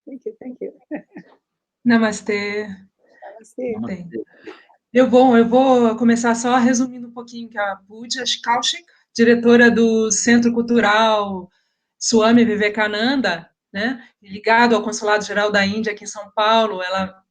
Thank you. Namastê. Namastê. Bem, eu vou começar só resumindo um pouquinho que a Pooja Kaushik, diretora do Centro Cultural Swami Vivekananda, né, ligado ao Consulado Geral da Índia aqui em São Paulo, ela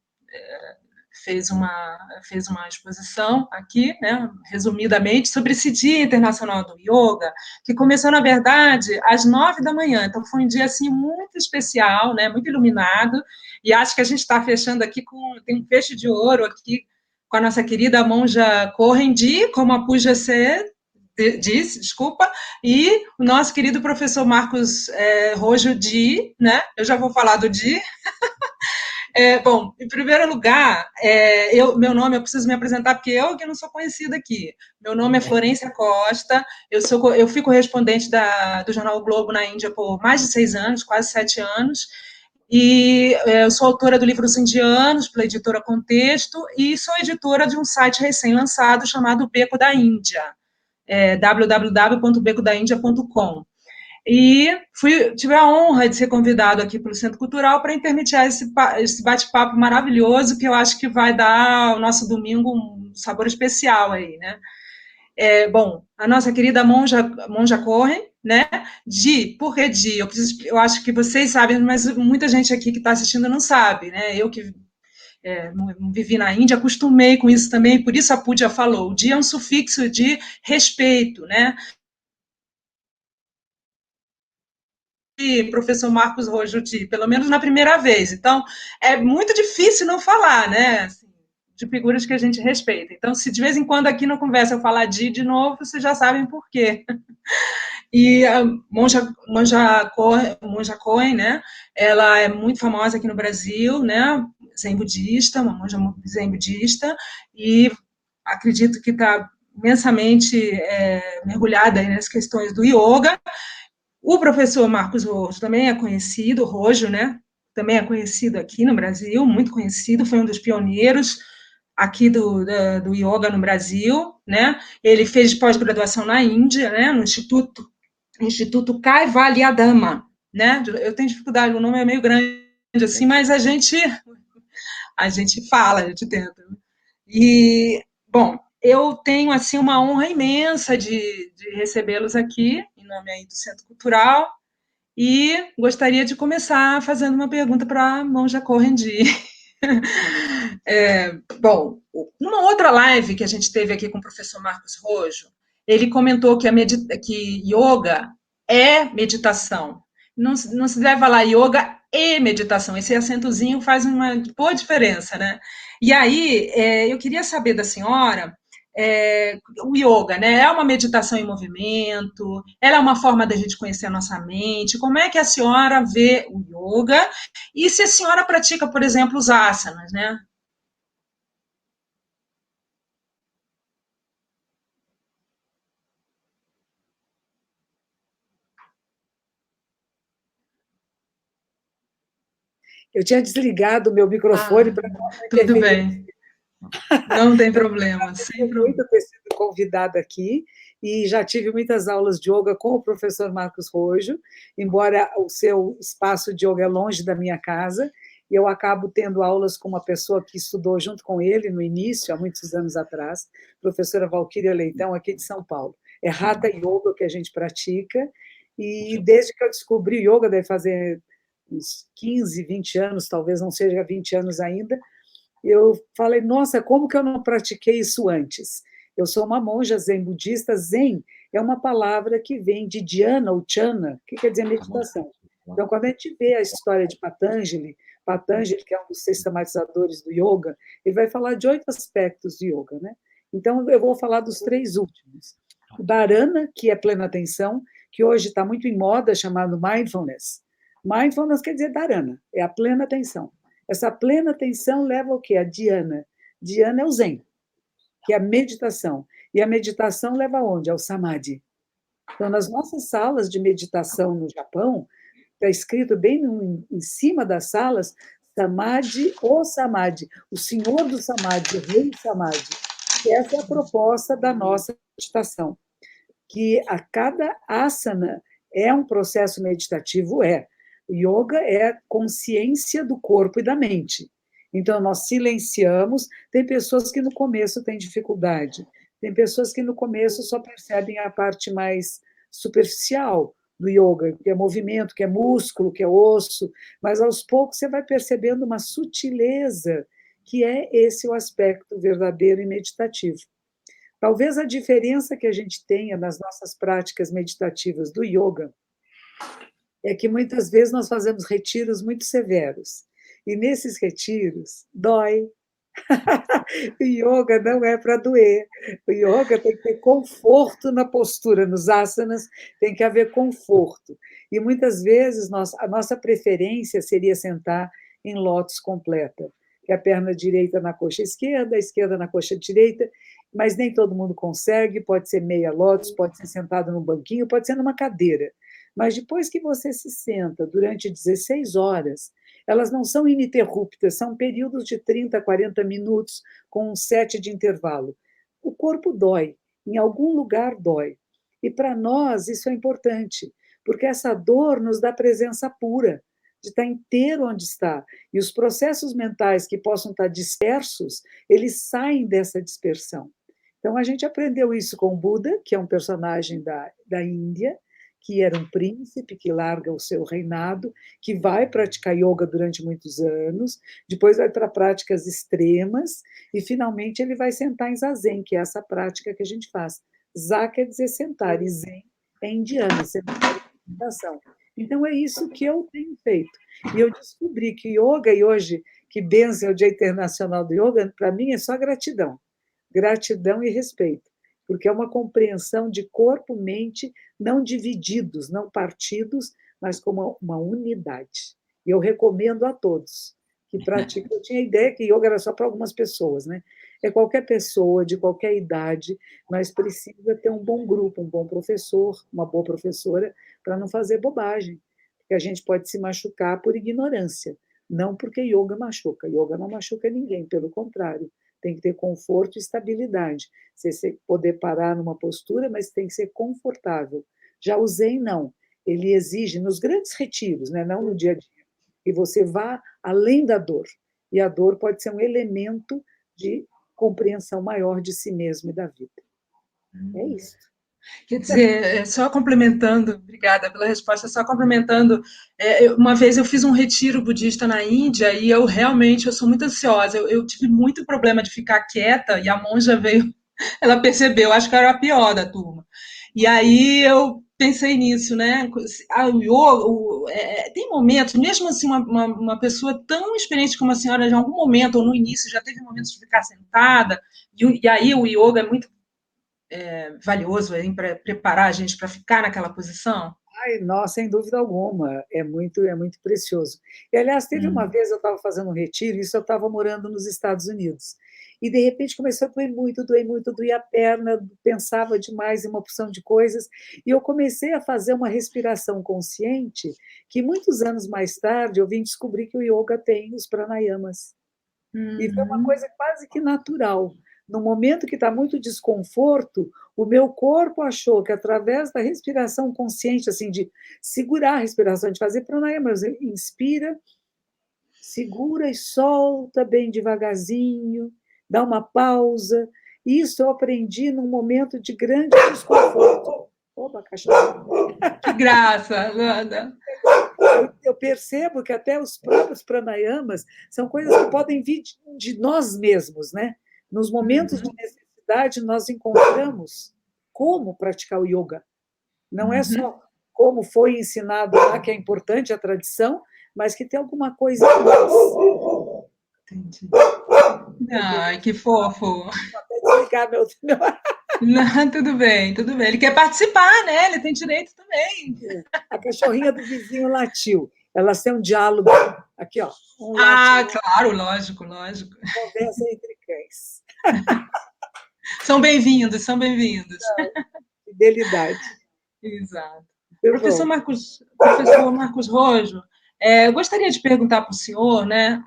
fez uma exposição aqui, né, resumidamente, sobre esse Dia Internacional do Yoga, que começou, na verdade, às 9 da manhã. Então, foi um dia, assim, muito especial, né, muito iluminado, e acho que a gente está fechando aqui tem um fecho de ouro aqui, com a nossa querida monja Correndi, como a Puja C disse, desculpa, e o nosso querido professor Marcos Rojo Di, né, eu já vou falar do Di. Bom, em primeiro lugar, meu nome, eu preciso me apresentar, porque eu que não sou conhecida aqui. Meu nome é Florência Costa, eu fui correspondente do Jornal o Globo na Índia por mais de 6 anos, quase 7 anos, e eu sou autora do livro Os Indianos, pela editora Contexto, e sou editora de um site recém-lançado chamado Beco da Índia, www.becodaindia.com. E tive a honra de ser convidado aqui pelo Centro Cultural para intermediar esse bate-papo maravilhoso, que eu acho que vai dar ao nosso domingo um sabor especial aí, né? Bom, a nossa querida Monja Cohen, né? Por que Di? Eu acho que vocês sabem, mas muita gente aqui que está assistindo não sabe, né? Eu que não vivi na Índia, acostumei com isso também, por isso a Púdia falou. O Di é um sufixo de respeito, né? Professor Marcos Rojuti, pelo menos na primeira vez. Então, é muito difícil não falar, né? Assim, de figuras que a gente respeita. Então, se de vez em quando aqui na conversa eu falar de novo, vocês já sabem por quê. E a Monja Cohen, né? Ela é muito famosa aqui no Brasil, né? Zen budista, uma monja zen budista, e acredito que está imensamente mergulhada nas questões do yoga. O professor Marcos Rojo também é conhecido, Rojo, né? Também é conhecido aqui no Brasil, muito conhecido, foi um dos pioneiros aqui do yoga no Brasil, né? Ele fez pós-graduação na Índia, né? No Instituto Kaivalyadama, né? Eu tenho dificuldade, o nome é meio grande assim, mas a gente fala, a gente tenta. E, bom, eu tenho assim uma honra imensa de recebê-los aqui, em nome aí do Centro Cultural, e gostaria de começar fazendo uma pergunta para a Monja Correndi. Bom, numa outra live que a gente teve aqui com o professor Marcos Rojo, ele comentou que yoga é meditação. Não se deve falar yoga e meditação. Esse acentozinho faz uma boa diferença, né? E aí, eu queria saber da senhora, o yoga, né? É uma meditação em movimento? Ela é uma forma da gente conhecer a nossa mente? Como é que a senhora vê o yoga? E se a senhora pratica, por exemplo, os asanas, né? Eu tinha desligado o meu microfone para não Tudo interferir. bem. Não tem problema, sem problema. Muito ter sido convidada aqui e já tive muitas aulas de yoga com o professor Marcos Rojo, embora o seu espaço de yoga é longe da minha casa, e eu acabo tendo aulas com uma pessoa que estudou junto com ele no início, há muitos anos atrás, professora Valquíria Leitão, aqui de São Paulo. É Hatha Yoga que a gente pratica, e desde que eu descobri yoga, deve fazer uns 15, 20 anos, talvez não seja 20 anos ainda, eu falei, nossa, como que eu não pratiquei isso antes? Eu sou uma monja zen budista. Zen é uma palavra que vem de dhyana ou chana, que quer dizer meditação. Então, quando a gente vê a história de Patanjali, que é um dos sistematizadores do yoga, ele vai falar de 8 aspectos do yoga, né? Então, eu vou falar dos 3 últimos. O dharana, que é plena atenção, que hoje está muito em moda, chamado mindfulness. Mindfulness quer dizer dharana, é a plena atenção. Essa plena atenção leva ao quê? A dhyana. Dhyana é o zen, que é a meditação. E a meditação leva aonde? Ao samadhi. Então, nas nossas salas de meditação no Japão, está escrito bem em cima das salas, samadhi, o senhor do samadhi, o rei samadhi. E essa é a proposta da nossa meditação, que a cada asana é um processo meditativo, O yoga é consciência do corpo e da mente. Então, nós silenciamos. Tem pessoas que no começo têm dificuldade, tem pessoas que no começo só percebem a parte mais superficial do yoga, que é movimento, que é músculo, que é osso, mas aos poucos você vai percebendo uma sutileza que é esse o aspecto verdadeiro e meditativo. Talvez a diferença que a gente tenha nas nossas práticas meditativas do yoga é que muitas vezes nós fazemos retiros muito severos. E nesses retiros, dói. O yoga não é para doer. O yoga tem que ter conforto na postura, nos asanas tem que haver conforto. E muitas vezes a nossa preferência seria sentar em lótus completa, que é a perna direita na coxa esquerda, a esquerda na coxa direita, mas nem todo mundo consegue, pode ser meia lótus, pode ser sentado num banquinho, pode ser numa cadeira. Mas depois que você se senta durante 16 horas, elas não são ininterruptas, são períodos de 30, 40 minutos, com um set de intervalo. O corpo dói, em algum lugar dói. E para nós isso é importante, porque essa dor nos dá presença pura, de estar inteiro onde está. E os processos mentais que possam estar dispersos, eles saem dessa dispersão. Então, a gente aprendeu isso com o Buda, que é um personagem da Índia, que era um príncipe que larga o seu reinado, que vai praticar yoga durante muitos anos, depois vai para práticas extremas, e finalmente ele vai sentar em zazen, que é essa prática que a gente faz. Za quer dizer sentar, e zen é indiano, meditação. Então, é isso que eu tenho feito. E eu descobri que yoga, e hoje, que benção é o Dia Internacional do Yoga, para mim é só gratidão. Gratidão e respeito, porque é uma compreensão de corpo, mente, não divididos, não partidos, mas como uma unidade. E eu recomendo a todos que pratiquem. Eu tinha a ideia que yoga era só para algumas pessoas, né? É qualquer pessoa, de qualquer idade, mas precisa ter um bom grupo, um bom professor, uma boa professora, para não fazer bobagem, porque a gente pode se machucar por ignorância, não porque yoga machuca. Yoga não machuca ninguém, pelo contrário, tem que ter conforto e estabilidade. Você poder parar numa postura, mas tem que ser confortável. Já o Zen, não. Ele exige, nos grandes retiros, né, não no dia a dia, que você vá além da dor. E a dor pode ser um elemento de compreensão maior de si mesmo e da vida. É isso. Quer dizer, só complementando, obrigada pela resposta, só complementando, uma vez eu fiz um retiro budista na Índia e eu realmente eu sou muito ansiosa, eu tive muito problema de ficar quieta e a monja veio, ela percebeu, acho que era a pior da turma. E aí eu pensei nisso, né? O yoga, tem momentos, mesmo assim, uma pessoa tão experiente como a senhora, de algum momento, ou no início, já teve momentos de ficar sentada, e aí o yoga é muito valioso para preparar a gente para ficar naquela posição? Ai, nossa, sem dúvida alguma, é muito precioso. E, aliás, teve uma vez eu estava fazendo um retiro, isso eu estava morando nos Estados Unidos, e de repente começou a doer muito, doía a perna, pensava demais em uma opção de coisas, e eu comecei a fazer uma respiração consciente, que muitos anos mais tarde eu vim descobrir que o yoga tem os pranayamas. E foi uma Uhum. coisa quase que natural. No momento que está muito desconforto, o meu corpo achou que através da respiração consciente, assim, de segurar a respiração, de fazer pranayama, inspira, segura e solta bem devagarzinho, dá uma pausa. Isso eu aprendi num momento de grande desconforto. Opa, cachorro. Que graça, Luana. Eu percebo que até os próprios pranayamas são coisas que podem vir de nós mesmos, né? Nos momentos de Uhum. necessidade, nós encontramos como praticar o yoga. Não é Uhum. só como foi ensinado lá, que é importante a tradição, mas que tem alguma coisa em nós. Entendi. Ai, que fofo. Vou até desligar meu. Não, tudo bem, tudo bem. Ele quer participar, né? Ele tem direito também. A cachorrinha do vizinho latiu. Elas têm um diálogo. Aqui, ó. Um late, Ah, claro, lógico, lógico. conversa entre cães. São bem-vindos, são bem-vindos. Fidelidade. Exato. Muito bom. Professor Marcos Rojo, eu gostaria de perguntar para o senhor, né,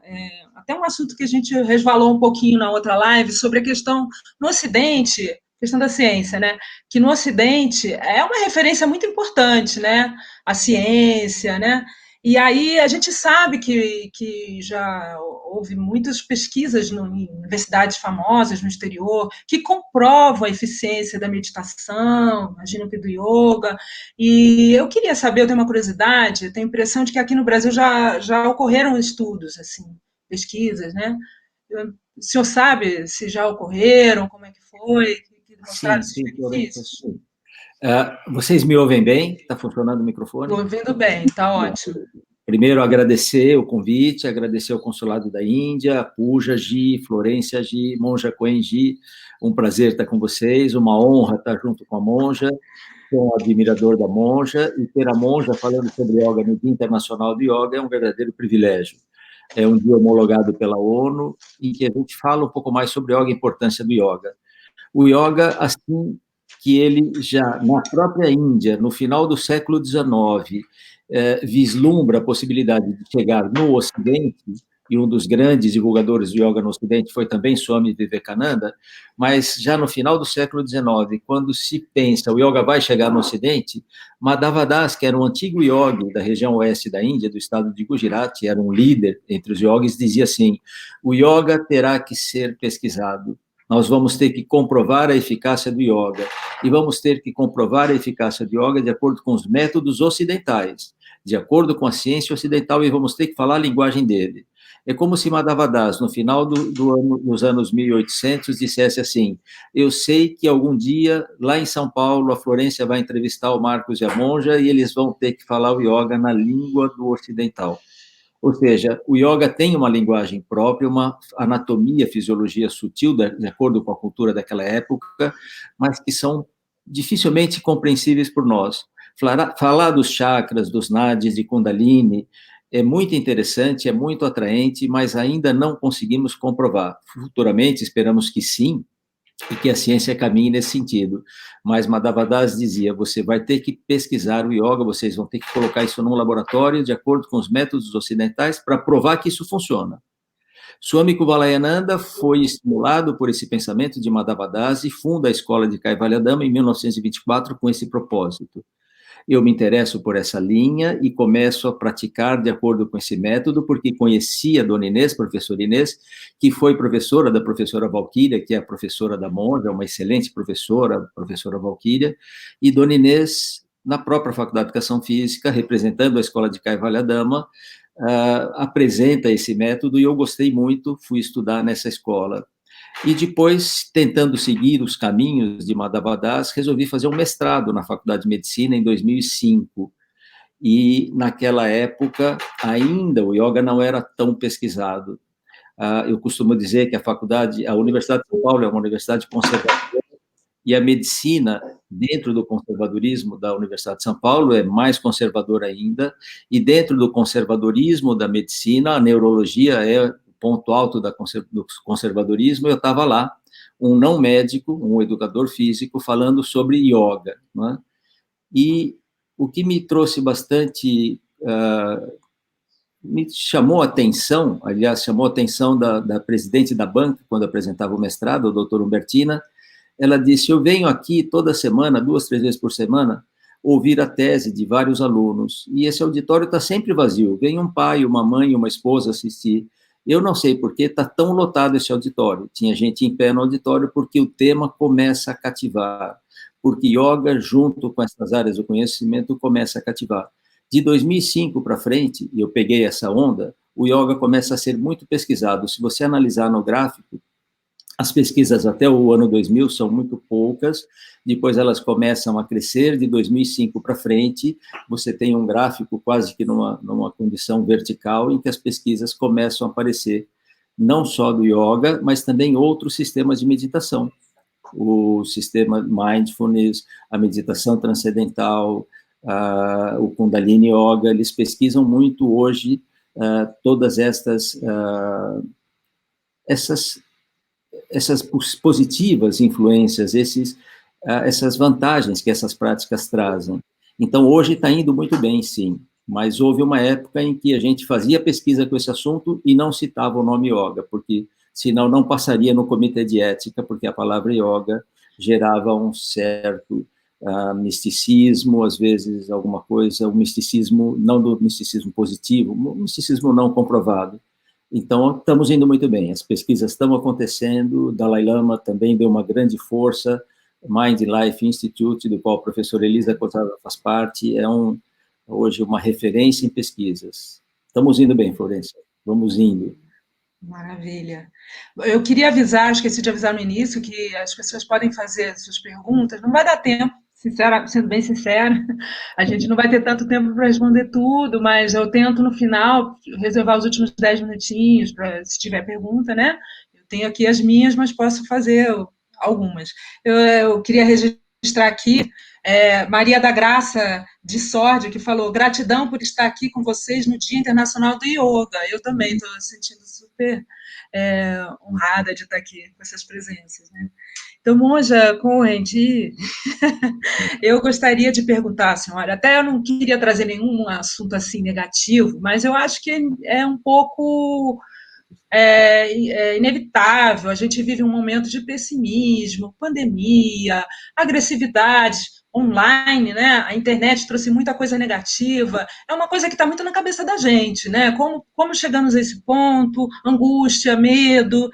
até um assunto que a gente resvalou um pouquinho na outra live, sobre a questão no Ocidente, questão da ciência, né, que no Ocidente é uma referência muito importante, né, a ciência, né, E aí a gente sabe que já houve muitas pesquisas em universidades famosas no exterior que comprovam a eficiência da meditação, imagino que do yoga. E eu queria saber, eu tenho uma curiosidade, eu tenho a impressão de que aqui no Brasil já ocorreram estudos, assim, pesquisas, né? O senhor sabe se já ocorreram, como é que foi, que demonstraram Sim, esses sim, Florença, benefícios? sim. Vocês me ouvem bem? Está funcionando o microfone? Estou ouvindo bem, está ótimo. Primeiro, agradecer o convite, agradecer ao Consulado da Índia, Pooja Ji, Florência Ji, Monja Coen Ji. Um prazer estar com vocês, uma honra estar junto com a Monja, sou um admirador da Monja, e ter a Monja falando sobre yoga no Dia Internacional do Yoga é um verdadeiro privilégio. É um dia homologado pela ONU, em que a gente fala um pouco mais sobre yoga e a importância do yoga. O yoga, assim que ele já, na própria Índia, no final do século XIX, vislumbra a possibilidade de chegar no Ocidente, e um dos grandes divulgadores do yoga no Ocidente foi também Swami Vivekananda, mas já no final do século XIX, quando se pensa o yoga vai chegar no Ocidente, Madhava Das, que era um antigo yogi da região oeste da Índia, do estado de Gujarat, era um líder entre os yogis, dizia assim, o yoga terá que ser pesquisado, nós vamos ter que comprovar a eficácia do yoga, e vamos ter que comprovar a eficácia do yoga de acordo com os métodos ocidentais, de acordo com a ciência ocidental, e vamos ter que falar a linguagem dele. É como se Madhava Das, no final dos anos 1800, dissesse assim, eu sei que algum dia, lá em São Paulo, a Florência vai entrevistar o Marcos e a Monja, e eles vão ter que falar o yoga na língua do ocidental. Ou seja, o yoga tem uma linguagem própria, uma anatomia, fisiologia sutil, de acordo com a cultura daquela época, mas que são dificilmente compreensíveis por nós. Falar dos chakras, dos nadis, de Kundalini, é muito interessante, é muito atraente, mas ainda não conseguimos comprovar. Futuramente, esperamos que sim, e que a ciência caminhe nesse sentido. Mas Madhava Das dizia, você vai ter que pesquisar o yoga, vocês vão ter que colocar isso num laboratório de acordo com os métodos ocidentais para provar que isso funciona. Swami Kuvalayananda foi estimulado por esse pensamento de Madhava Das e funda a escola de Kaivalyadama em 1924 com esse propósito. Eu me interesso por essa linha e começo a praticar de acordo com esse método, porque conheci a dona Inês, professora Inês, que foi professora da professora Valquíria, que é a professora da Monja, uma excelente professora, professora Valquíria, e dona Inês, na própria Faculdade de Educação Física, representando a Escola de Kaivalyadama, apresenta esse método, e eu gostei muito, fui estudar nessa escola. E depois, tentando seguir os caminhos de Madhava Das, resolvi fazer um mestrado na Faculdade de Medicina em 2005. E, naquela época, ainda o yoga não era tão pesquisado. Eu costumo dizer que a Universidade de São Paulo é uma universidade conservadora, e a medicina, dentro do conservadorismo da Universidade de São Paulo, é mais conservadora ainda, e dentro do conservadorismo da medicina, a neurologia é ponto alto do conservadorismo. Eu estava lá, um não médico, um educador físico, falando sobre yoga, não é? E o que me trouxe bastante, me chamou a atenção, aliás, chamou a atenção da presidente da banca, quando apresentava o mestrado, a doutora Humbertina, ela disse, eu venho aqui toda semana, 2, 3 vezes por semana, ouvir a tese de vários alunos, e esse auditório está sempre vazio, vem um pai, uma mãe, uma esposa assistir. Eu não sei por que está tão lotado esse auditório. Tinha gente em pé no auditório porque o tema começa a cativar. Porque yoga, junto com essas áreas do conhecimento, começa a cativar. De 2005 para frente, e eu peguei essa onda, o yoga começa a ser muito pesquisado. Se você analisar no gráfico, as pesquisas até o ano 2000 são muito poucas, depois elas começam a crescer, de 2005 para frente, você tem um gráfico quase que numa condição vertical, em que as pesquisas começam a aparecer, não só do yoga, mas também outros sistemas de meditação. O sistema mindfulness, a meditação transcendental, o Kundalini Yoga, eles pesquisam muito hoje todas essas positivas influências, essas vantagens que essas práticas trazem. Então, hoje está indo muito bem, sim, mas houve uma época em que a gente fazia pesquisa com esse assunto e não citava o nome yoga, porque senão não passaria no comitê de ética, porque a palavra yoga gerava um certo misticismo, às vezes alguma coisa, o misticismo, não do misticismo positivo, o misticismo não comprovado. Então, estamos indo muito bem, as pesquisas estão acontecendo, Dalai Lama também deu uma grande força, Mind Life Institute, do qual a professora Elisa Cotada faz parte, hoje uma referência em pesquisas. Estamos indo bem, Florência, vamos indo. Maravilha. Eu queria avisar, esqueci de avisar no início, que as pessoas podem fazer suas perguntas, não vai dar tempo, sendo bem sincera, a gente não vai ter tanto tempo para responder tudo, mas eu tento no final reservar os últimos 10 minutinhos para se tiver pergunta, né? Eu tenho aqui as minhas, mas posso fazer algumas. Eu queria registrar aqui Maria da Graça de Sordia, que falou: gratidão por estar aqui com vocês no Dia Internacional do Yoga. Eu também estou sentindo super honrada de estar aqui com essas presenças, né? Então, Monja Cohen, eu gostaria de perguntar à senhora, até eu não queria trazer nenhum assunto assim negativo, mas eu acho que é um pouco inevitável, a gente vive um momento de pessimismo, pandemia, agressividade online, né? A internet trouxe muita coisa negativa, é uma coisa que está muito na cabeça da gente, né? Como chegamos a esse ponto, angústia, medo,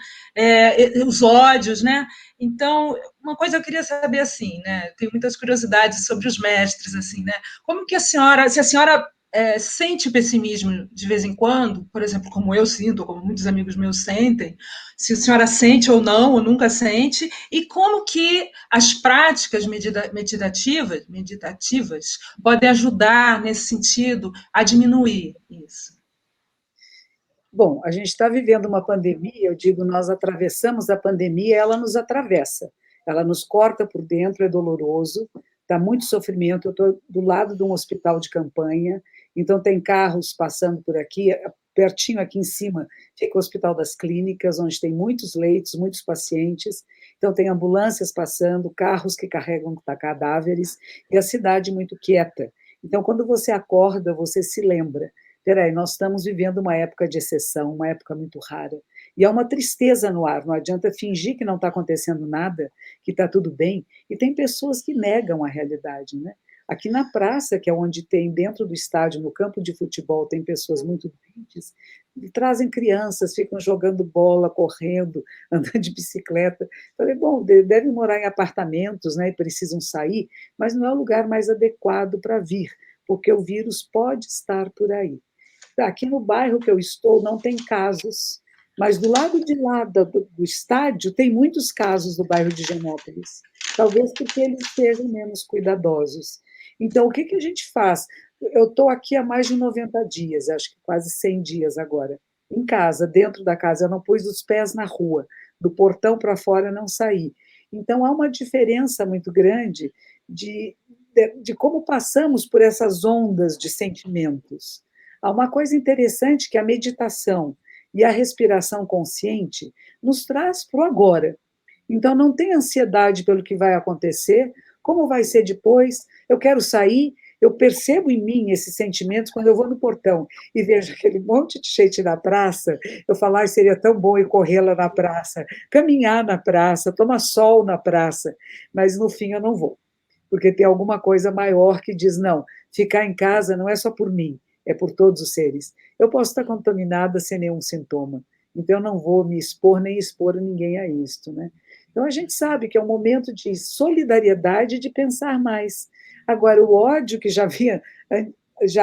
os ódios, né? Então, uma coisa eu queria saber assim, né? Tenho muitas curiosidades sobre os mestres, assim, né? Como que se a senhora sente pessimismo de vez em quando, por exemplo, como eu sinto, ou como muitos amigos meus sentem, se a senhora sente ou não, ou nunca sente, e como que as práticas meditativas podem ajudar nesse sentido a diminuir isso. Bom, a gente está vivendo uma pandemia, eu digo, nós atravessamos a pandemia, ela nos atravessa, ela nos corta por dentro, é doloroso, está muito sofrimento, eu estou do lado de um hospital de campanha, então tem carros passando por aqui, pertinho aqui em cima fica o Hospital das Clínicas, onde tem muitos leitos, muitos pacientes, então tem ambulâncias passando, carros que carregam cadáveres, e a cidade muito quieta. Então, quando você acorda, você se lembra, peraí, nós estamos vivendo uma época de exceção, uma época muito rara, e há uma tristeza no ar, não adianta fingir que não está acontecendo nada, que está tudo bem, e tem pessoas que negam a realidade, né? Aqui na praça, que é onde tem, dentro do estádio, no campo de futebol, tem pessoas muito doentes, e trazem crianças, ficam jogando bola, correndo, andando de bicicleta. Falei, bom, devem morar em apartamentos, né, e precisam sair, mas não é o lugar mais adequado para vir, porque o vírus pode estar por aí. Aqui no bairro que eu estou não tem casos, mas do lado de lá do estádio tem muitos casos do bairro de Genópolis, talvez porque eles sejam menos cuidadosos. Então, o que a gente faz? Eu estou aqui há mais de 90 dias, acho que quase 100 dias agora, em casa, dentro da casa, eu não pus os pés na rua, do portão para fora eu não saí. Então, há uma diferença muito grande de como passamos por essas ondas de sentimentos. Há uma coisa interessante que a meditação e a respiração consciente nos traz para o agora. Então, não tem ansiedade pelo que vai acontecer, como vai ser depois, eu quero sair, eu percebo em mim esses sentimentos quando eu vou no portão e vejo aquele monte de gente na praça, eu falo, seria tão bom ir correr lá na praça, caminhar na praça, tomar sol na praça, mas no fim eu não vou, porque tem alguma coisa maior que diz, não, ficar em casa não é só por mim, é por todos os seres. Eu posso estar contaminada sem nenhum sintoma, então eu não vou me expor nem expor ninguém a isto, né? Então, a gente sabe que é um momento de solidariedade e de pensar mais. Agora, o ódio que já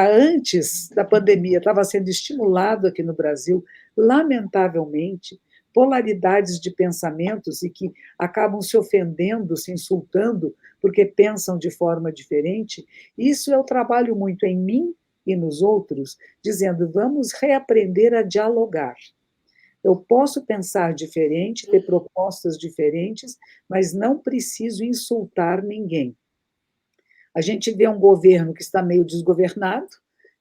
antes da pandemia estava sendo estimulado aqui no Brasil, lamentavelmente, polaridades de pensamentos e que acabam se ofendendo, se insultando, porque pensam de forma diferente, isso eu trabalho muito em mim e nos outros, dizendo, vamos reaprender a dialogar. Eu posso pensar diferente, ter propostas diferentes, mas não preciso insultar ninguém. A gente vê um governo que está meio desgovernado,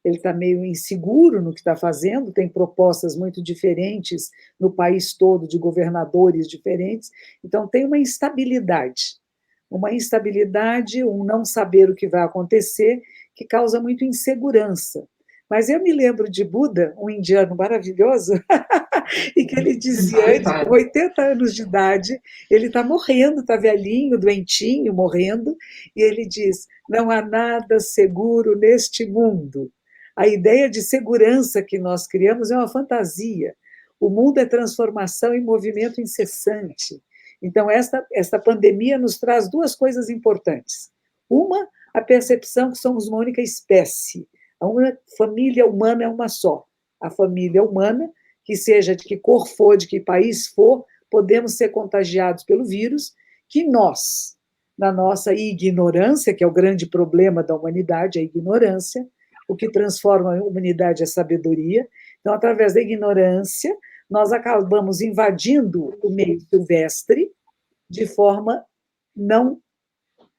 ele está meio inseguro no que está fazendo, tem propostas muito diferentes no país todo, de governadores diferentes, então tem uma instabilidade, um não saber o que vai acontecer, que causa muito insegurança. Mas eu me lembro de Buda, um indiano maravilhoso, e que ele dizia, antes, com 80 anos de idade, ele está morrendo, está velhinho, doentinho, morrendo, e ele diz, não há nada seguro neste mundo. A ideia de segurança que nós criamos é uma fantasia. O mundo é transformação e movimento incessante. Então, esta pandemia nos traz duas coisas importantes. Uma, a percepção que somos uma única espécie. A família humana é uma só. A família humana, que seja de que cor for, de que país for, podemos ser contagiados pelo vírus, que nós, na nossa ignorância, que é o grande problema da humanidade, a ignorância, o que transforma a humanidade é sabedoria. Então, através da ignorância, nós acabamos invadindo o meio silvestre de forma não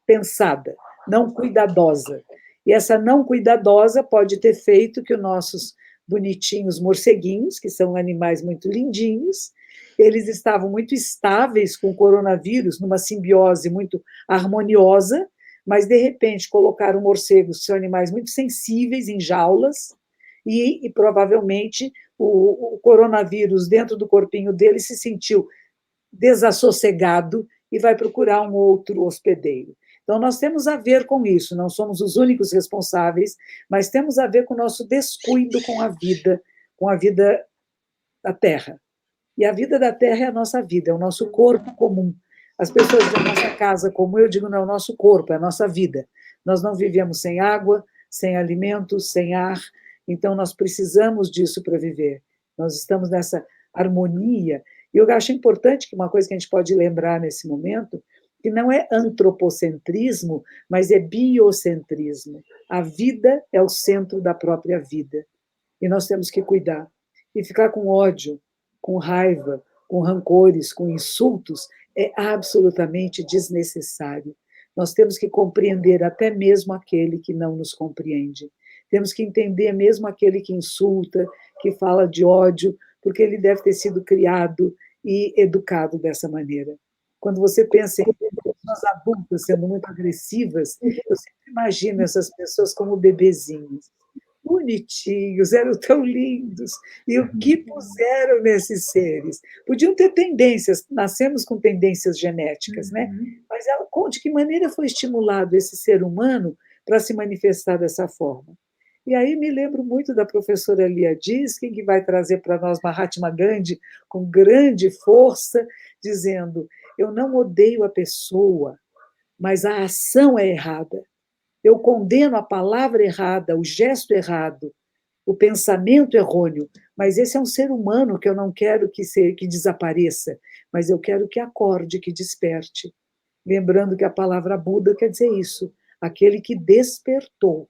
pensada, não cuidadosa. E essa não cuidadosa pode ter feito que os nossos bonitinhos morceguinhos, que são animais muito lindinhos, eles estavam muito estáveis com o coronavírus, numa simbiose muito harmoniosa, mas, de repente, colocaram morcegos, que são animais muito sensíveis, em jaulas, e provavelmente o coronavírus dentro do corpinho dele se sentiu desassossegado e vai procurar um outro hospedeiro. Então, nós temos a ver com isso, não somos os únicos responsáveis, mas temos a ver com o nosso descuido com a vida da Terra. E a vida da Terra é a nossa vida, é o nosso corpo comum. As pessoas da nossa casa, como eu digo, não é o nosso corpo, é a nossa vida. Nós não vivemos sem água, sem alimentos, sem ar, então nós precisamos disso para viver. Nós estamos nessa harmonia. E eu acho importante que uma coisa que a gente pode lembrar nesse momento, que não é antropocentrismo, mas é biocentrismo. A vida é o centro da própria vida. E nós temos que cuidar. E ficar com ódio, com raiva, com rancores, com insultos, é absolutamente desnecessário. Nós temos que compreender até mesmo aquele que não nos compreende. Temos que entender mesmo aquele que insulta, que fala de ódio, porque ele deve ter sido criado e educado dessa maneira. Quando você pensa em pessoas adultas sendo muito agressivas, eu sempre imagino essas pessoas como bebezinhos. Bonitinhos, eram tão lindos. E o que puseram nesses seres? Podiam ter tendências, nascemos com tendências genéticas, né? Mas de que maneira foi estimulado esse ser humano para se manifestar dessa forma? E aí me lembro muito da professora Lia Dias, que vai trazer para nós Mahatma Gandhi com grande força, dizendo: eu não odeio a pessoa, mas a ação é errada. Eu condeno a palavra errada, o gesto errado, o pensamento errôneo, mas esse é um ser humano que eu não quero que desapareça, mas eu quero que acorde, que desperte. Lembrando que a palavra Buda quer dizer isso, aquele que despertou.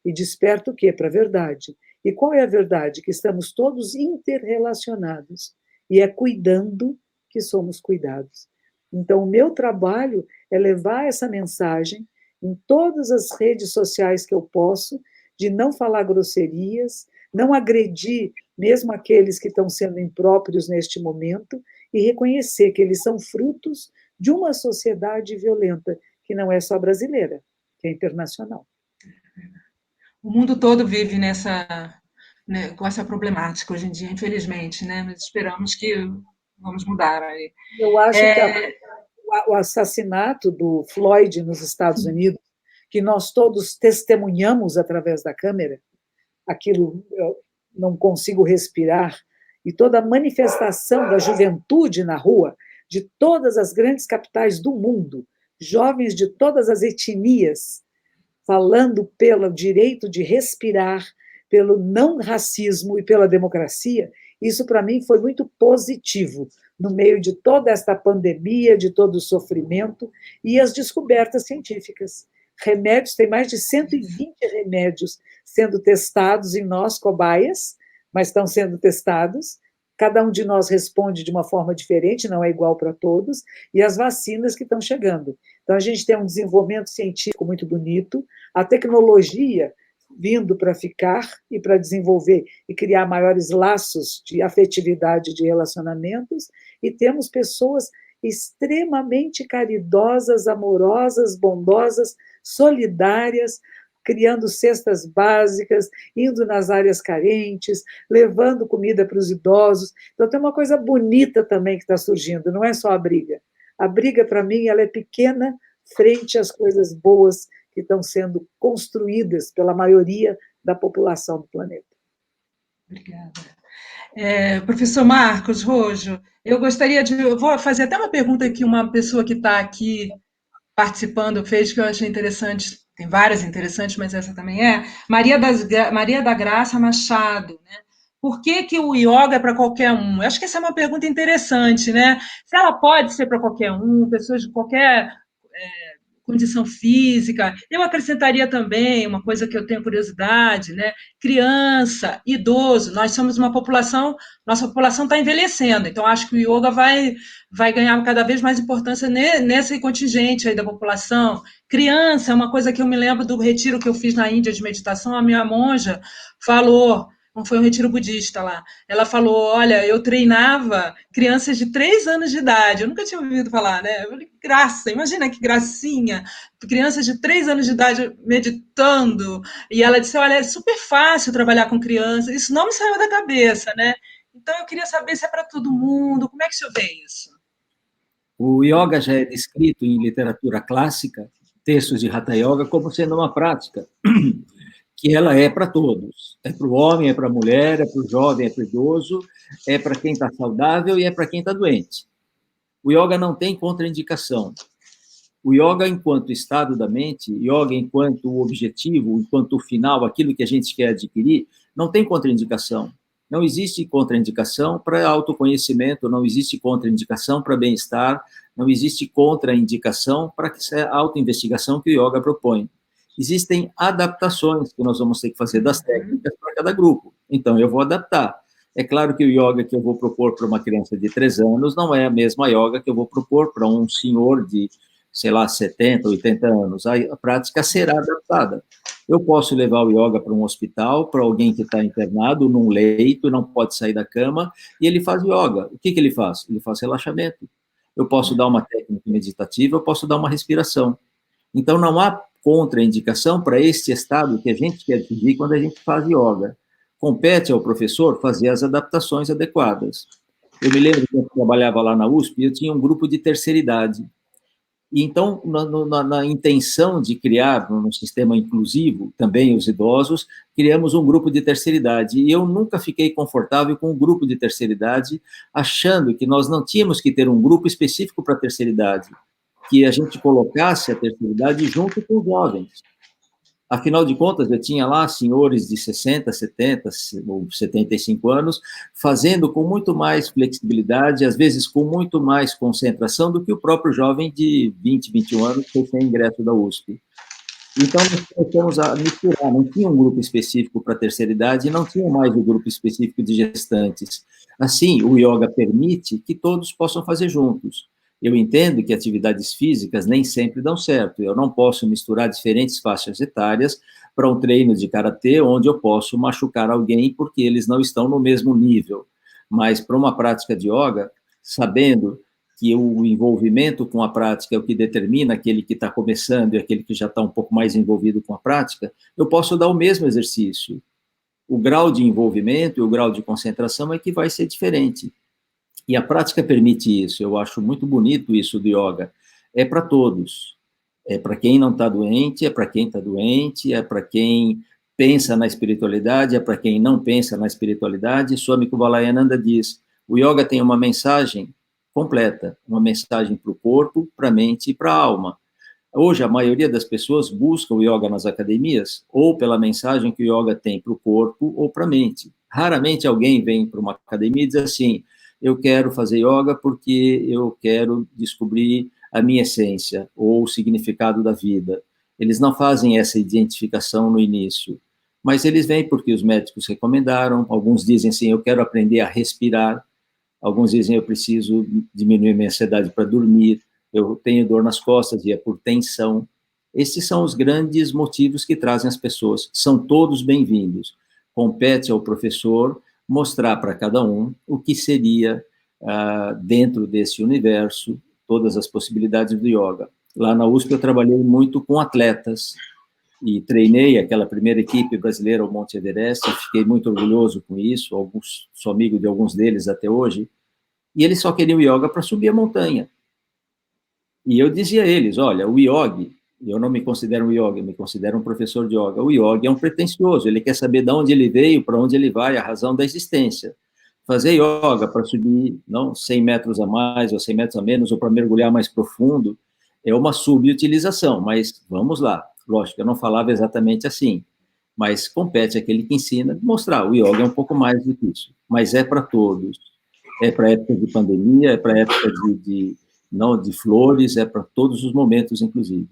E desperta o quê? Para a verdade. E qual é a verdade? Que estamos todos interrelacionados. E é cuidando que somos cuidados. Então, o meu trabalho é levar essa mensagem em todas as redes sociais que eu posso, de não falar grosserias, não agredir mesmo aqueles que estão sendo impróprios neste momento, e reconhecer que eles são frutos de uma sociedade violenta, que não é só brasileira, que é internacional. O mundo todo vive com essa problemática hoje em dia, infelizmente, né? Mas esperamos que vamos mudar aí. Eu acho que o assassinato do Floyd nos Estados Unidos, que nós todos testemunhamos através da câmera, aquilo eu não consigo respirar, e toda a manifestação da juventude na rua, de todas as grandes capitais do mundo, jovens de todas as etnias, falando pelo direito de respirar, pelo não racismo e pela democracia, isso para mim foi muito positivo, no meio de toda esta pandemia, de todo o sofrimento e as descobertas científicas. Remédios, tem mais de 120 remédios sendo testados em nós, cobaias, mas estão sendo testados. Cada um de nós responde de uma forma diferente, não é igual para todos, e as vacinas que estão chegando. Então, a gente tem um desenvolvimento científico muito bonito, a tecnologia vindo para ficar e para desenvolver e criar maiores laços de afetividade, de relacionamentos, e temos pessoas extremamente caridosas, amorosas, bondosas, solidárias, criando cestas básicas, indo nas áreas carentes, levando comida para os idosos. Então, tem uma coisa bonita também que está surgindo, não é só a briga. A briga, para mim, ela é pequena frente às coisas boas que estão sendo construídas pela maioria da população do planeta. Obrigada. Professor Marcos Rojo, eu vou fazer até uma pergunta que uma pessoa que está aqui participando fez, que eu achei interessante, tem várias interessantes, mas essa também é, Maria da Graça Machado, né? Por que o yoga é para qualquer um? Eu acho que essa é uma pergunta interessante, né? Se ela pode ser para qualquer um, pessoas de qualquer condição física. Eu acrescentaria também uma coisa que eu tenho curiosidade, né? Criança, idoso, nós somos uma população, nossa população está envelhecendo, então acho que o yoga vai ganhar cada vez mais importância nesse contingente aí da população. Criança é uma coisa que eu me lembro do retiro que eu fiz na Índia de meditação, a minha monja falou, não foi um retiro budista lá, ela falou, olha, eu treinava crianças de 3 anos de idade, eu nunca tinha ouvido falar, né? Eu falei, que graça, imagina que gracinha, crianças de 3 anos de idade meditando, e ela disse, olha, é super fácil trabalhar com crianças, isso não me saiu da cabeça, né? Então eu queria saber se é para todo mundo, como é que o senhor vê isso? O yoga já é descrito em literatura clássica, textos de Hatha Yoga, como sendo uma prática que ela é para todos. É para o homem, é para a mulher, é para o jovem, é para o idoso, é para quem está saudável e é para quem está doente. O yoga não tem contraindicação. O yoga, enquanto estado da mente, yoga enquanto objetivo, enquanto final, aquilo que a gente quer adquirir, não tem contraindicação. Não existe contraindicação para autoconhecimento, não existe contraindicação para bem-estar, não existe contraindicação para a autoinvestigação que o yoga propõe. Existem adaptações que nós vamos ter que fazer das técnicas para cada grupo. Então, eu vou adaptar. É claro que o yoga que eu vou propor para uma criança de 3 anos não é a mesma yoga que eu vou propor para um senhor de, sei lá, 70, 80 anos. A prática será adaptada. Eu posso levar o yoga para um hospital, para alguém que está internado num leito, não pode sair da cama, e ele faz yoga. O que ele faz? Ele faz relaxamento. Eu posso dar uma técnica meditativa, eu posso dar uma respiração. Então, não há contraindicação para este estado que a gente quer atingir quando a gente faz yoga. Compete ao professor fazer as adaptações adequadas. Eu me lembro que eu trabalhava lá na USP, eu tinha um grupo de terceira idade. E então, na intenção de criar um sistema inclusivo, também os idosos, criamos um grupo de terceira idade. E eu nunca fiquei confortável com o grupo de terceira idade, achando que nós não tínhamos que ter um grupo específico para a terceira idade, que a gente colocasse a terceira idade junto com os jovens. Afinal de contas, eu tinha lá senhores de 60, 70 ou 75 anos, fazendo com muito mais flexibilidade, às vezes com muito mais concentração do que o próprio jovem de 20, 21 anos que tem ingresso da USP. Então, nós começamos a misturar, não tinha um grupo específico para a terceira idade e não tinha mais o grupo específico de gestantes. Assim, o yoga permite que todos possam fazer juntos. Eu entendo que atividades físicas nem sempre dão certo. Eu não posso misturar diferentes faixas etárias para um treino de karatê, onde eu posso machucar alguém porque eles não estão no mesmo nível. Mas para uma prática de yoga, sabendo que o envolvimento com a prática é o que determina aquele que está começando e aquele que já está um pouco mais envolvido com a prática, eu posso dar o mesmo exercício. O grau de envolvimento e o grau de concentração é que vai ser diferente. E a prática permite isso. Eu acho muito bonito isso do yoga. É para todos. É para quem não está doente, é para quem está doente, é para quem pensa na espiritualidade, é para quem não pensa na espiritualidade. Swami Kuvalayananda diz, o yoga tem uma mensagem completa, uma mensagem para o corpo, para a mente e para a alma. Hoje, a maioria das pessoas busca o yoga nas academias ou pela mensagem que o yoga tem para o corpo ou para a mente. Raramente alguém vem para uma academia e diz assim, eu quero fazer yoga porque eu quero descobrir a minha essência ou o significado da vida. Eles não fazem essa identificação no início, mas eles vêm porque os médicos recomendaram, alguns dizem assim, eu quero aprender a respirar, alguns dizem, eu preciso diminuir minha ansiedade para dormir, eu tenho dor nas costas e é por tensão. Esses são os grandes motivos que trazem as pessoas. São todos bem-vindos. Compete ao professor mostrar para cada um o que seria, dentro desse universo, todas as possibilidades do yoga. Lá na USP eu trabalhei muito com atletas, e treinei aquela primeira equipe brasileira ao Monte Everest, fiquei muito orgulhoso com isso, sou amigo de alguns deles até hoje, e eles só queriam yoga para subir a montanha. E eu dizia a eles, olha, o yogi, eu não me considero um yogi, eu me considero um professor de yoga, o yogi é um pretensioso, ele quer saber de onde ele veio, para onde ele vai, a razão da existência. Fazer yoga para subir, não 100 metros a mais, ou 100 metros a menos, ou para mergulhar mais profundo, é uma subutilização, mas vamos lá. Lógico, eu não falava exatamente assim, mas compete àquele que ensina mostrar, o yoga é um pouco mais do que isso, mas é para todos. É para época de pandemia, é para época não de flores, é para todos os momentos, inclusive.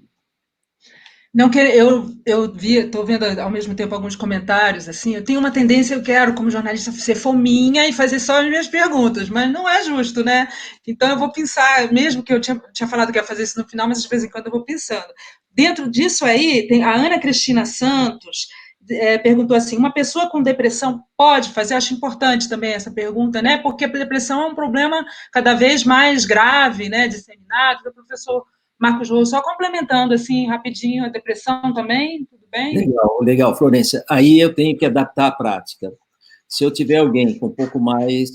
Não, estou vendo ao mesmo tempo alguns comentários, assim, eu tenho uma tendência, eu quero, como jornalista, ser fominha e fazer só as minhas perguntas, mas não é justo, né? Então eu vou pensar, mesmo que eu tinha falado que ia fazer isso no final, mas de vez em quando eu vou pensando. Dentro disso aí, tem a Ana Cristina Santos, perguntou assim, uma pessoa com depressão pode fazer? Acho importante também essa pergunta, né? Porque a depressão é um problema cada vez mais grave, né? Disseminado. O professor Marcos Rose, só complementando assim rapidinho, a depressão também, tudo bem? Legal, legal, Florência. Aí eu tenho que adaptar a prática. Se eu tiver alguém com um pouco mais,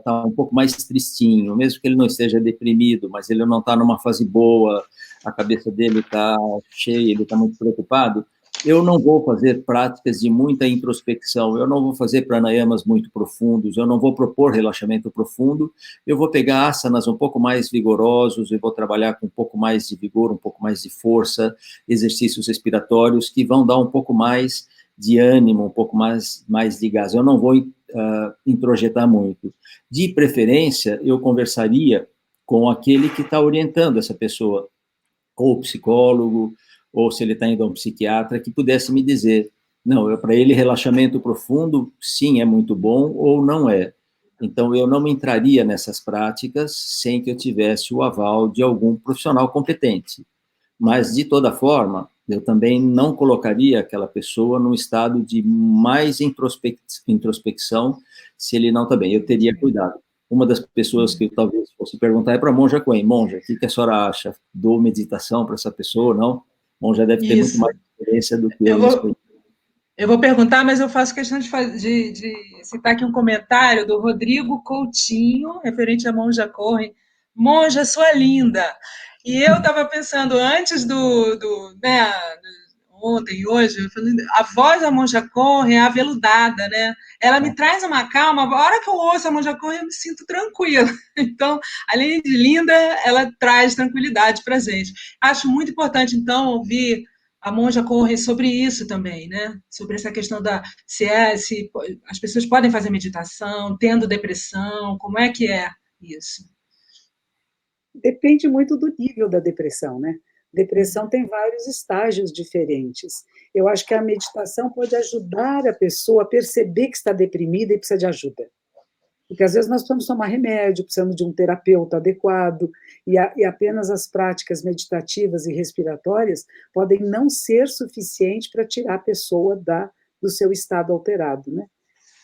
tá um pouco mais tristinho, mesmo que ele não esteja deprimido, mas ele não está numa fase boa, a cabeça dele está cheia, ele está muito preocupado, eu não vou fazer práticas de muita introspecção, eu não vou fazer pranayamas muito profundos, eu não vou propor relaxamento profundo, eu vou pegar asanas um pouco mais vigorosos, eu vou trabalhar com um pouco mais de vigor, um pouco mais de força, exercícios respiratórios que vão dar um pouco mais de ânimo, um pouco mais de gás. Eu não vou introjetar muito. De preferência, eu conversaria com aquele que está orientando essa pessoa, ou psicólogo, ou se ele está indo a um psiquiatra, que pudesse me dizer, não, para ele relaxamento profundo, sim, é muito bom, ou não é. Então, eu não me entraria nessas práticas sem que eu tivesse o aval de algum profissional competente. Mas, de toda forma, eu também não colocaria aquela pessoa num estado de mais introspecção se ele não está bem. Eu teria cuidado. Uma das pessoas que eu talvez fosse perguntar é para a Monja Coen. Monja, o que a senhora acha? Dou meditação para essa pessoa, não? Monja deve ter muito mais experiência do que eu nisso. Eu vou perguntar, mas eu faço questão de citar aqui um comentário do Rodrigo Coutinho, referente à Monja Coen. Monja, sua linda! E eu estava pensando, antes né, ontem e hoje, eu falei, a voz da Monja Coen é aveludada, né? Ela me traz uma calma. A hora que eu ouço a Monja Coen, eu me sinto tranquila. Então, além de linda, ela traz tranquilidade para a gente. Acho muito importante, então, ouvir a Monja Coen sobre isso também, né? Sobre essa questão se as pessoas podem fazer meditação, tendo depressão, como é que é isso? Depende muito do nível da depressão, né? Depressão tem vários estágios diferentes. Eu acho que a meditação pode ajudar a pessoa a perceber que está deprimida e precisa de ajuda. Porque às vezes nós precisamos tomar remédio, precisamos de um terapeuta adequado, e apenas as práticas meditativas e respiratórias podem não ser suficientes para tirar a pessoa do seu estado alterado, né?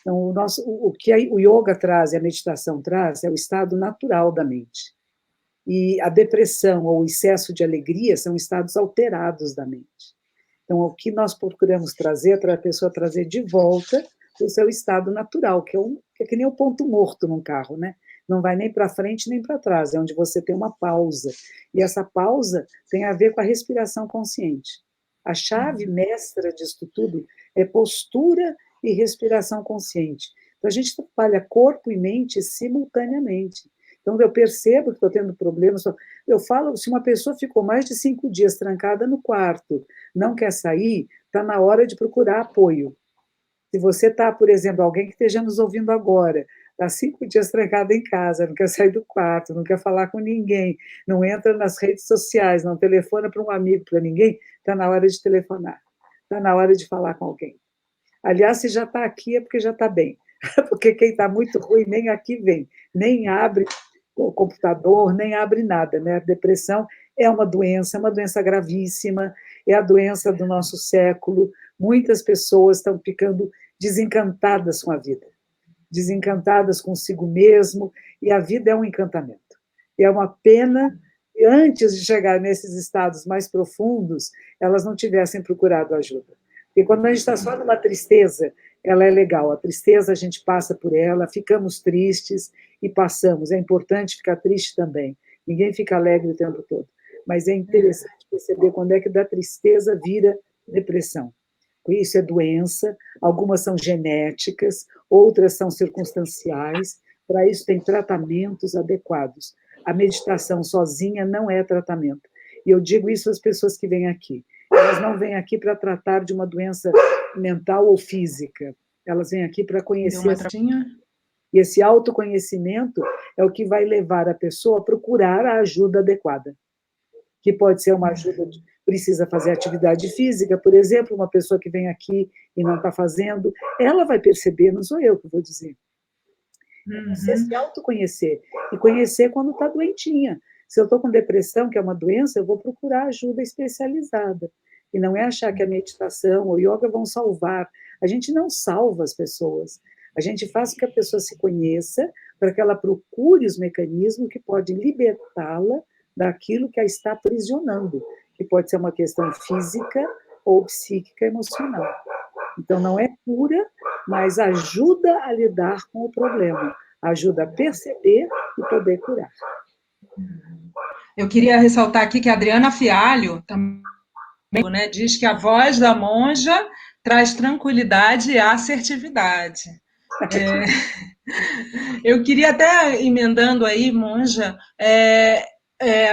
Então, o que o yoga traz e a meditação traz é o estado natural da mente. E a depressão ou o excesso de alegria são estados alterados da mente. Então, o que nós procuramos trazer é para a pessoa trazer de volta o seu estado natural, que é que nem o ponto morto num carro, né? Não vai nem para frente nem para trás, é onde você tem uma pausa. E essa pausa tem a ver com a respiração consciente. A chave mestra disso tudo é postura e respiração consciente. Então, a gente trabalha corpo e mente simultaneamente. Então, eu percebo que estou tendo problemas. Eu falo, se uma pessoa ficou mais de 5 dias trancada no quarto, não quer sair, está na hora de procurar apoio. Se você está, por exemplo, alguém que esteja nos ouvindo agora, está 5 dias trancado em casa, não quer sair do quarto, não quer falar com ninguém, não entra nas redes sociais, não telefona para um amigo, para ninguém, está na hora de telefonar, está na hora de falar com alguém. Aliás, se já está aqui é porque já está bem, porque quem está muito ruim nem aqui vem, nem abre o computador, nem abre nada, né? A depressão é uma doença gravíssima, é a doença do nosso século. Muitas pessoas estão ficando desencantadas com a vida, desencantadas consigo mesmo, e a vida é um encantamento. E é uma pena antes de chegar nesses estados mais profundos, elas não tivessem procurado ajuda. Porque quando a gente está só numa tristeza, ela é legal. A tristeza, a gente passa por ela, ficamos tristes e passamos. É importante ficar triste também. Ninguém fica alegre o tempo todo. Mas é interessante perceber quando é que da tristeza vira depressão. Isso é doença, algumas são genéticas, outras são circunstanciais. Para isso tem tratamentos adequados. A meditação sozinha não é tratamento. E eu digo isso às pessoas que vêm aqui. Elas não vêm aqui para tratar de uma doença mental ou física. Elas vêm aqui para conhecer. E esse autoconhecimento é o que vai levar a pessoa a procurar a ajuda adequada. Que pode ser uma ajuda, precisa fazer atividade física, por exemplo, uma pessoa que vem aqui e não está fazendo, ela vai perceber, não sou eu que vou dizer. Você se autoconhecer. E conhecer quando está doentinha. Se eu estou com depressão, que é uma doença, eu vou procurar ajuda especializada. E não é achar que a meditação ou yoga vão salvar. A gente não salva as pessoas. A gente faz com que a pessoa se conheça, para que ela procure os mecanismos que podem libertá-la daquilo que a está aprisionando, que pode ser uma questão física ou psíquica emocional. Então, não é cura, mas ajuda a lidar com o problema, ajuda a perceber e poder curar. Eu queria ressaltar aqui que a Adriana Fialho também, né, diz que a voz da monja traz tranquilidade e assertividade. Eu queria até, emendando aí, monja,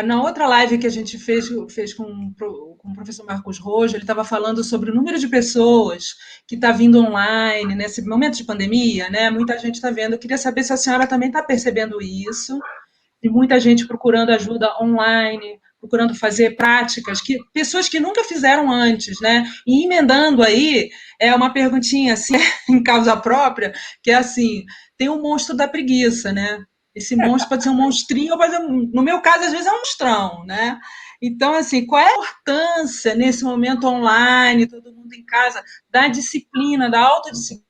na outra live que a gente fez com o professor Marcos Rojo, ele estava falando sobre o número de pessoas que está vindo online nesse momento de pandemia, né? Muita gente está vendo. Eu queria saber se a senhora também está percebendo isso, e muita gente procurando ajuda online, procurando fazer práticas que pessoas que nunca fizeram antes, né? E emendando aí, uma perguntinha assim, em causa própria, que é assim, tem um monstro da preguiça, né? Esse monstro pode ser um monstrinho, pode ser, no meu caso, às vezes é um monstrão, né? Então, assim, qual é a importância nesse momento online, todo mundo em casa, da disciplina, da autodisciplina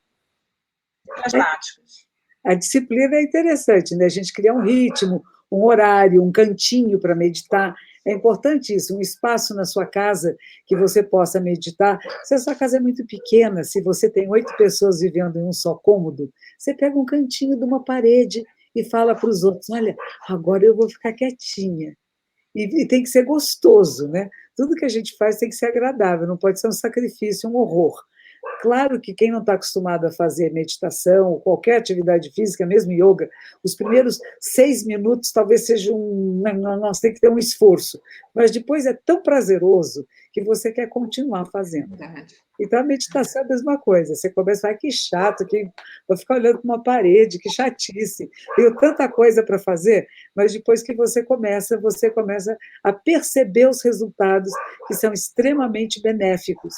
das práticas? A disciplina é interessante, né? A gente criar um ritmo, um horário, um cantinho para meditar. É importante isso, um espaço na sua casa que você possa meditar. Se a sua casa é muito pequena, se você tem 8 pessoas vivendo em um só cômodo, você pega um cantinho de uma parede e fala para os outros, olha, agora eu vou ficar quietinha. E tem que ser gostoso, né? Tudo que a gente faz tem que ser agradável, não pode ser um sacrifício, um horror. Claro que quem não está acostumado a fazer meditação ou qualquer atividade física, mesmo yoga, os primeiros 6 minutos talvez sejam nós tem que ter um esforço, mas depois é tão prazeroso que você quer continuar fazendo. Então a meditação é a mesma coisa, você começa a falar, que chato, que vou ficar olhando para uma parede, que chatice, tenho tanta coisa para fazer, mas depois que você começa a perceber os resultados que são extremamente benéficos.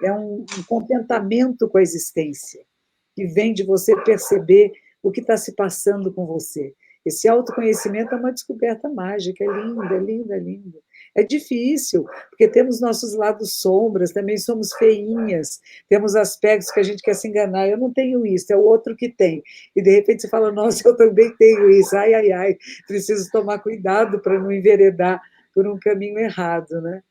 É um contentamento com a existência, que vem de você perceber o que está se passando com você. Esse autoconhecimento é uma descoberta mágica, é linda, linda, linda. É difícil, porque temos nossos lados sombras, também somos feinhas, temos aspectos que a gente quer se enganar. Eu não tenho isso, é o outro que tem. E, de repente, você fala, nossa, eu também tenho isso. Ai, ai, ai, preciso tomar cuidado para não enveredar por um caminho errado, né?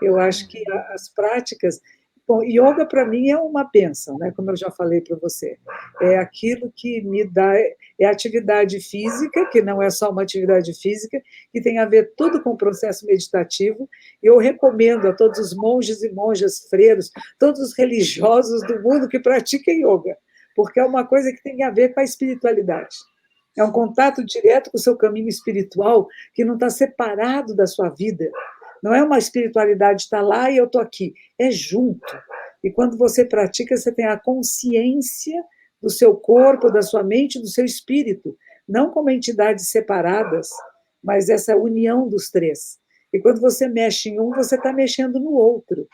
Eu acho que as práticas... Bom, yoga para mim é uma bênção, né? Como eu já falei para você. É aquilo que me dá, é atividade física, que não é só uma atividade física, que tem a ver tudo com o processo meditativo. E eu recomendo a todos os monges e monjas, freiros, todos os religiosos do mundo que pratiquem yoga, porque é uma coisa que tem a ver com a espiritualidade. É um contato direto com o seu caminho espiritual que não está separado da sua vida. Não é uma espiritualidade está lá e eu estou aqui, é junto. E quando você pratica, você tem a consciência do seu corpo, da sua mente, do seu espírito, não como entidades separadas, mas essa união dos três. E quando você mexe em um, você está mexendo no outro.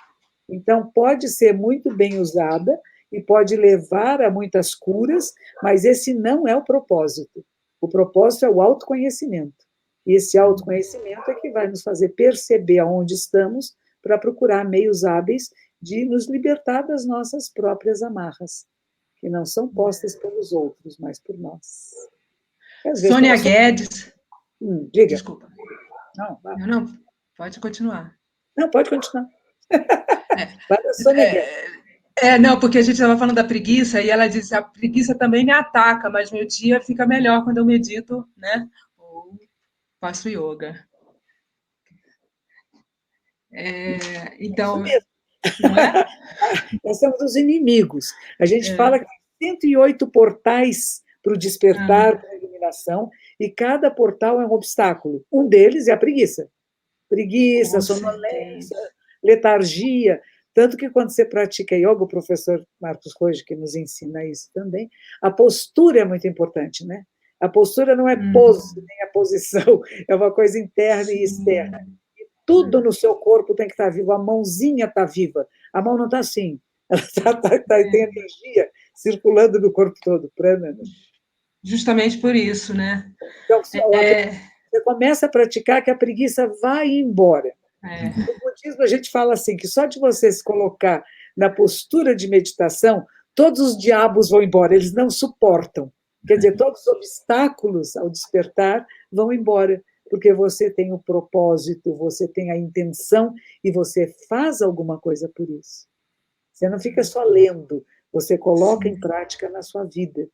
Então, pode ser muito bem usada e pode levar a muitas curas, mas esse não é o propósito. O propósito é o autoconhecimento. E esse autoconhecimento é que vai nos fazer perceber aonde estamos para procurar meios hábeis de nos libertar das nossas próprias amarras, que não são postas pelos outros, mas por nós. Sônia Guedes. Diga. Desculpa. Não, vai. Não, pode continuar. Não, pode continuar. É, Vai da Sônia Guerra. não, porque a gente estava falando da preguiça e ela disse, a preguiça também me ataca, mas meu dia fica melhor quando eu medito, né? Ou faço yoga. Então, não é? Nós somos os inimigos. A gente fala que tem 108 portais para o despertar, para a iluminação, e cada portal é um obstáculo. Um deles é a preguiça. Preguiça, sonolência, letargia. Tanto que quando você pratica yoga, o professor Marcos Rojo, que nos ensina isso também, a postura é muito importante, né? A postura não é pose, nem a posição, é uma coisa interna e externa. E tudo no seu corpo tem que estar vivo, a mãozinha está viva, a mão não está assim, ela tem energia circulando no corpo todo. Justamente por isso, né? Então, você começa a praticar que a preguiça vai embora. No budismo, a gente fala assim, que só de você se colocar na postura de meditação, todos os diabos vão embora, eles não suportam. Quer dizer, todos os obstáculos ao despertar vão embora, porque você tem o propósito, você tem a intenção e você faz alguma coisa por isso. Você não fica só lendo, você coloca em prática na sua vida.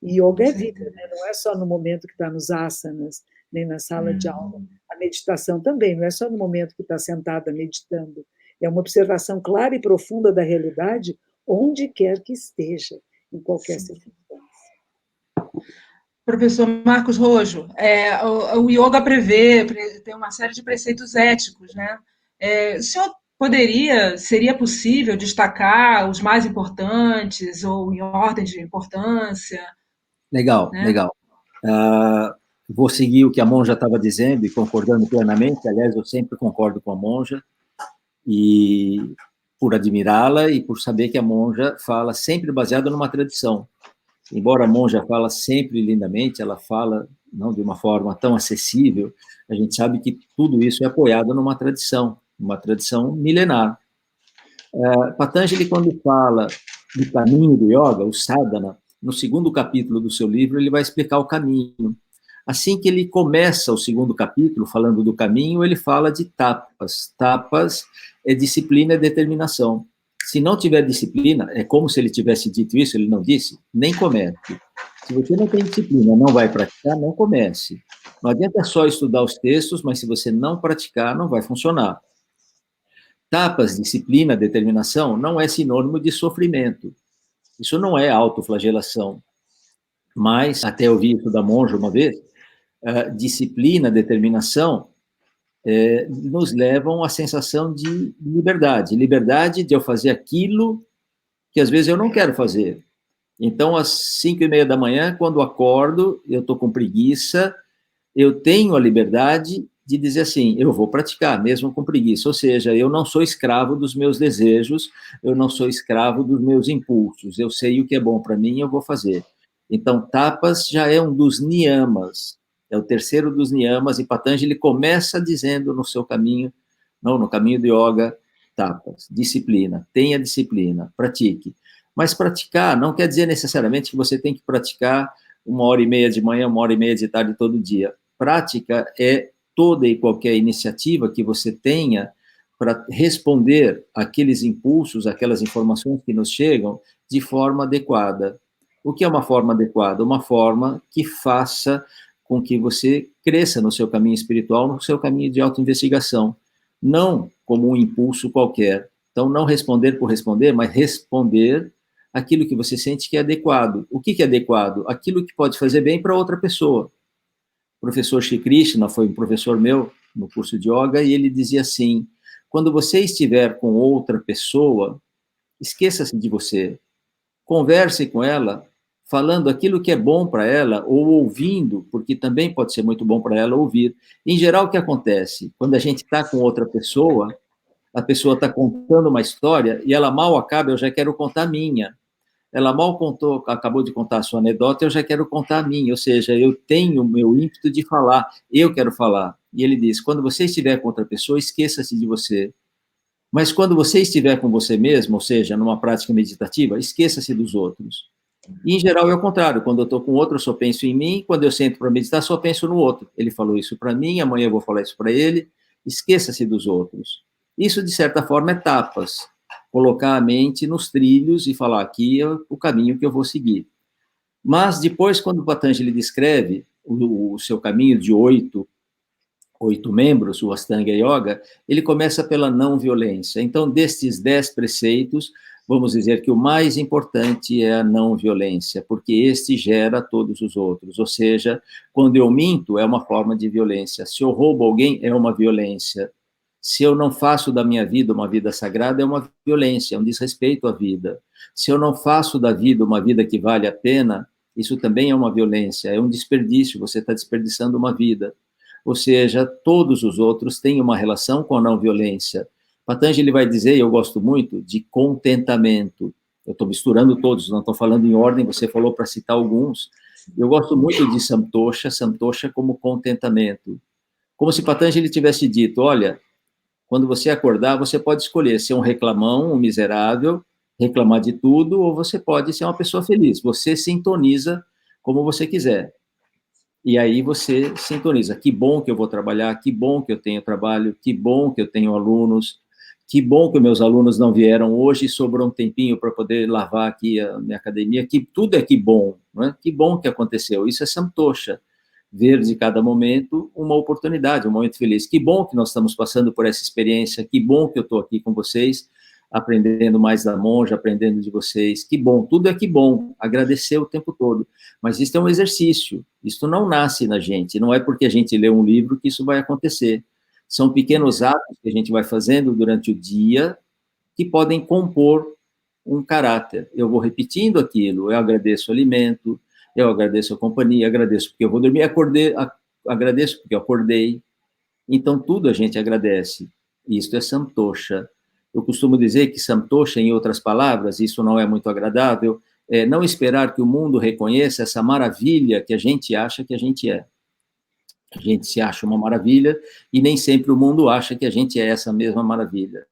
E yoga é vida, né? Não é só no momento que está nos asanas, nem na sala de aula. A meditação também, não é só no momento que está sentada meditando. É uma observação clara e profunda da realidade, onde quer que esteja, em qualquer circunstância. Professor Marcos Rojo, o yoga tem uma série de preceitos éticos, né? O senhor seria possível destacar os mais importantes ou em ordem de importância? Legal, né? Legal. Vou seguir o que a monja estava dizendo e concordando plenamente. Aliás, eu sempre concordo com a monja, e por admirá-la e por saber que a monja fala sempre baseada numa tradição. Embora a monja fala sempre lindamente, ela fala não de uma forma tão acessível, a gente sabe que tudo isso é apoiado numa tradição milenar. Patanjali, quando fala do caminho do yoga, o sadhana, no segundo capítulo do seu livro, ele vai explicar o caminho. Assim que ele começa o segundo capítulo, falando do caminho, ele fala de tapas. Tapas é disciplina e determinação. Se não tiver disciplina, é como se ele tivesse dito isso, ele não disse, nem comece. Se você não tem disciplina, não vai praticar, não comece. Não adianta só estudar os textos, mas se você não praticar, não vai funcionar. Tapas, disciplina, determinação, não é sinônimo de sofrimento. Isso não é autoflagelação. Mas, até eu vi isso da monja uma vez, disciplina, determinação, nos levam à sensação de liberdade. Liberdade de eu fazer aquilo que às vezes eu não quero fazer. Então, às 5:30 da manhã, quando acordo, eu estou com preguiça, eu tenho a liberdade de dizer assim, eu vou praticar, mesmo com preguiça. Ou seja, eu não sou escravo dos meus desejos, eu não sou escravo dos meus impulsos. Eu sei o que é bom para mim, eu vou fazer. Então, tapas já é um dos niyamas, é o terceiro dos niyamas, e Patanjali começa dizendo no seu caminho, no caminho do yoga, tapas, disciplina, tenha disciplina, pratique. Mas praticar não quer dizer necessariamente que você tem que praticar 1h30 de manhã, 1h30 de tarde todo dia. Prática é toda e qualquer iniciativa que você tenha para responder àqueles impulsos, aquelas informações que nos chegam de forma adequada. O que é uma forma adequada? Uma forma que faça com que você cresça no seu caminho espiritual, no seu caminho de autoinvestigação, não como um impulso qualquer. Então, não responder por responder, mas responder aquilo que você sente que é adequado. O que é adequado? Aquilo que pode fazer bem para outra pessoa. O professor Shri Krishna foi um professor meu no curso de yoga, e ele dizia assim, quando você estiver com outra pessoa, esqueça-se de você, converse com ela, falando aquilo que é bom para ela, ou ouvindo, porque também pode ser muito bom para ela ouvir. Em geral, o que acontece? Quando a gente está com outra pessoa, a pessoa está contando uma história, e ela mal acaba, eu já quero contar a minha. Ela mal acabou de contar a sua anedota, eu já quero contar a minha, ou seja, eu tenho o meu ímpeto de falar, eu quero falar. E ele diz, quando você estiver com outra pessoa, esqueça-se de você. Mas quando você estiver com você mesmo, ou seja, numa prática meditativa, esqueça-se dos outros. E, em geral, é o contrário. Quando eu estou com outro, eu só penso em mim. Quando eu sento para meditar, só penso no outro. Ele falou isso para mim, amanhã eu vou falar isso para ele. Esqueça-se dos outros. Isso, de certa forma, é tapas. Colocar a mente nos trilhos e falar, aqui é o caminho que eu vou seguir. Mas, depois, quando o Patanjali descreve o seu caminho de oito membros, o Astanga Yoga, ele começa pela não violência. Então, destes 10 preceitos, vamos dizer que o mais importante é a não violência, porque este gera todos os outros. Ou seja, quando eu minto, é uma forma de violência. Se eu roubo alguém, é uma violência. Se eu não faço da minha vida uma vida sagrada, é uma violência, é um desrespeito à vida. Se eu não faço da vida uma vida que vale a pena, isso também é uma violência, é um desperdício, você está desperdiçando uma vida. Ou seja, todos os outros têm uma relação com a não violência. Patanjali vai dizer, e eu gosto muito, de contentamento. Eu estou misturando todos, não estou falando em ordem, você falou para citar alguns. Eu gosto muito de Santosha, Santosha como contentamento. Como se Patanjali tivesse dito, olha, quando você acordar, você pode escolher ser um reclamão, um miserável, reclamar de tudo, ou você pode ser uma pessoa feliz. Você sintoniza como você quiser. E aí você sintoniza. Que bom que eu vou trabalhar, que bom que eu tenho trabalho, que bom que eu tenho alunos, que bom que meus alunos não vieram hoje e sobrou um tempinho para poder lavar aqui a minha academia, que tudo é que bom, né? Que bom que aconteceu. Isso é Santosha, ver de cada momento uma oportunidade, um momento feliz. Que bom que nós estamos passando por essa experiência, que bom que eu estou aqui com vocês, aprendendo mais da monja, aprendendo de vocês, que bom, tudo é que bom, agradecer o tempo todo, mas isso é um exercício, isso não nasce na gente, não é porque a gente lê um livro que isso vai acontecer, são pequenos atos que a gente vai fazendo durante o dia que podem compor um caráter, eu vou repetindo aquilo, eu agradeço o alimento, eu agradeço a companhia, agradeço porque eu vou dormir, agradeço porque eu acordei, então tudo a gente agradece, isto é Santosha. Eu costumo dizer que Santosha, em outras palavras, isso não é muito agradável, é não esperar que o mundo reconheça essa maravilha que a gente acha que a gente é. A gente se acha uma maravilha e nem sempre o mundo acha que a gente é essa mesma maravilha.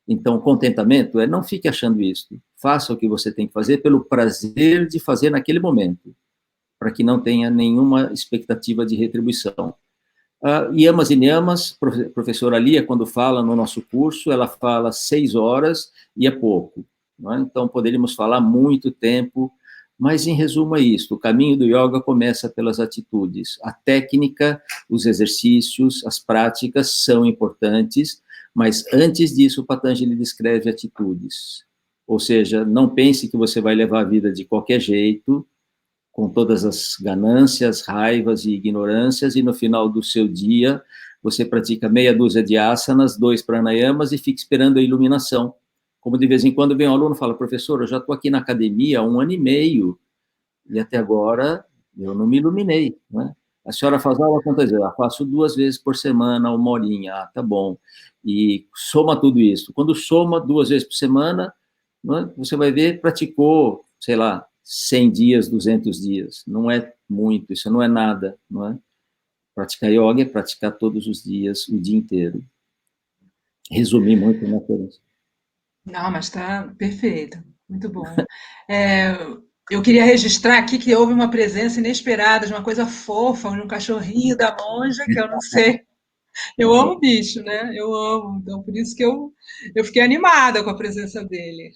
Então, contentamento é não fique achando isso. Faça o que você tem que fazer pelo prazer de fazer naquele momento, para que não tenha nenhuma expectativa de retribuição. Yamas e Niyamas, professora Lia, quando fala no nosso curso, ela fala 6 horas e é pouco. Não é? Então, poderíamos falar muito tempo, mas, em resumo, é isso. O caminho do yoga começa pelas atitudes. A técnica, os exercícios, as práticas são importantes, mas, antes disso, o Patanjali descreve atitudes. Ou seja, não pense que você vai levar a vida de qualquer jeito, com todas as ganâncias, raivas e ignorâncias, e no final do seu dia, você pratica meia dúzia de asanas, 2 pranayamas, e fica esperando a iluminação. Como de vez em quando vem um aluno e fala, professor, eu já estou aqui na academia há 1 ano e meio, e até agora eu não me iluminei, né? A senhora faz aula quantas vezes? Eu faço 2 vezes por semana, 1 horinha. Ah, tá bom. E soma tudo isso. Quando soma 2 vezes por semana, né, você vai ver, praticou, sei lá, 100 dias, 200 dias. Não é muito, isso não é nada, não é? Praticar yoga é praticar todos os dias, o dia inteiro. Resumi muito, né, Florência? Não, mas está perfeito, muito bom. É, eu queria registrar aqui que houve uma presença inesperada de uma coisa fofa, um cachorrinho da monja, que eu não sei. Eu amo bicho, né? Eu amo, então por isso que eu fiquei animada com a presença dele.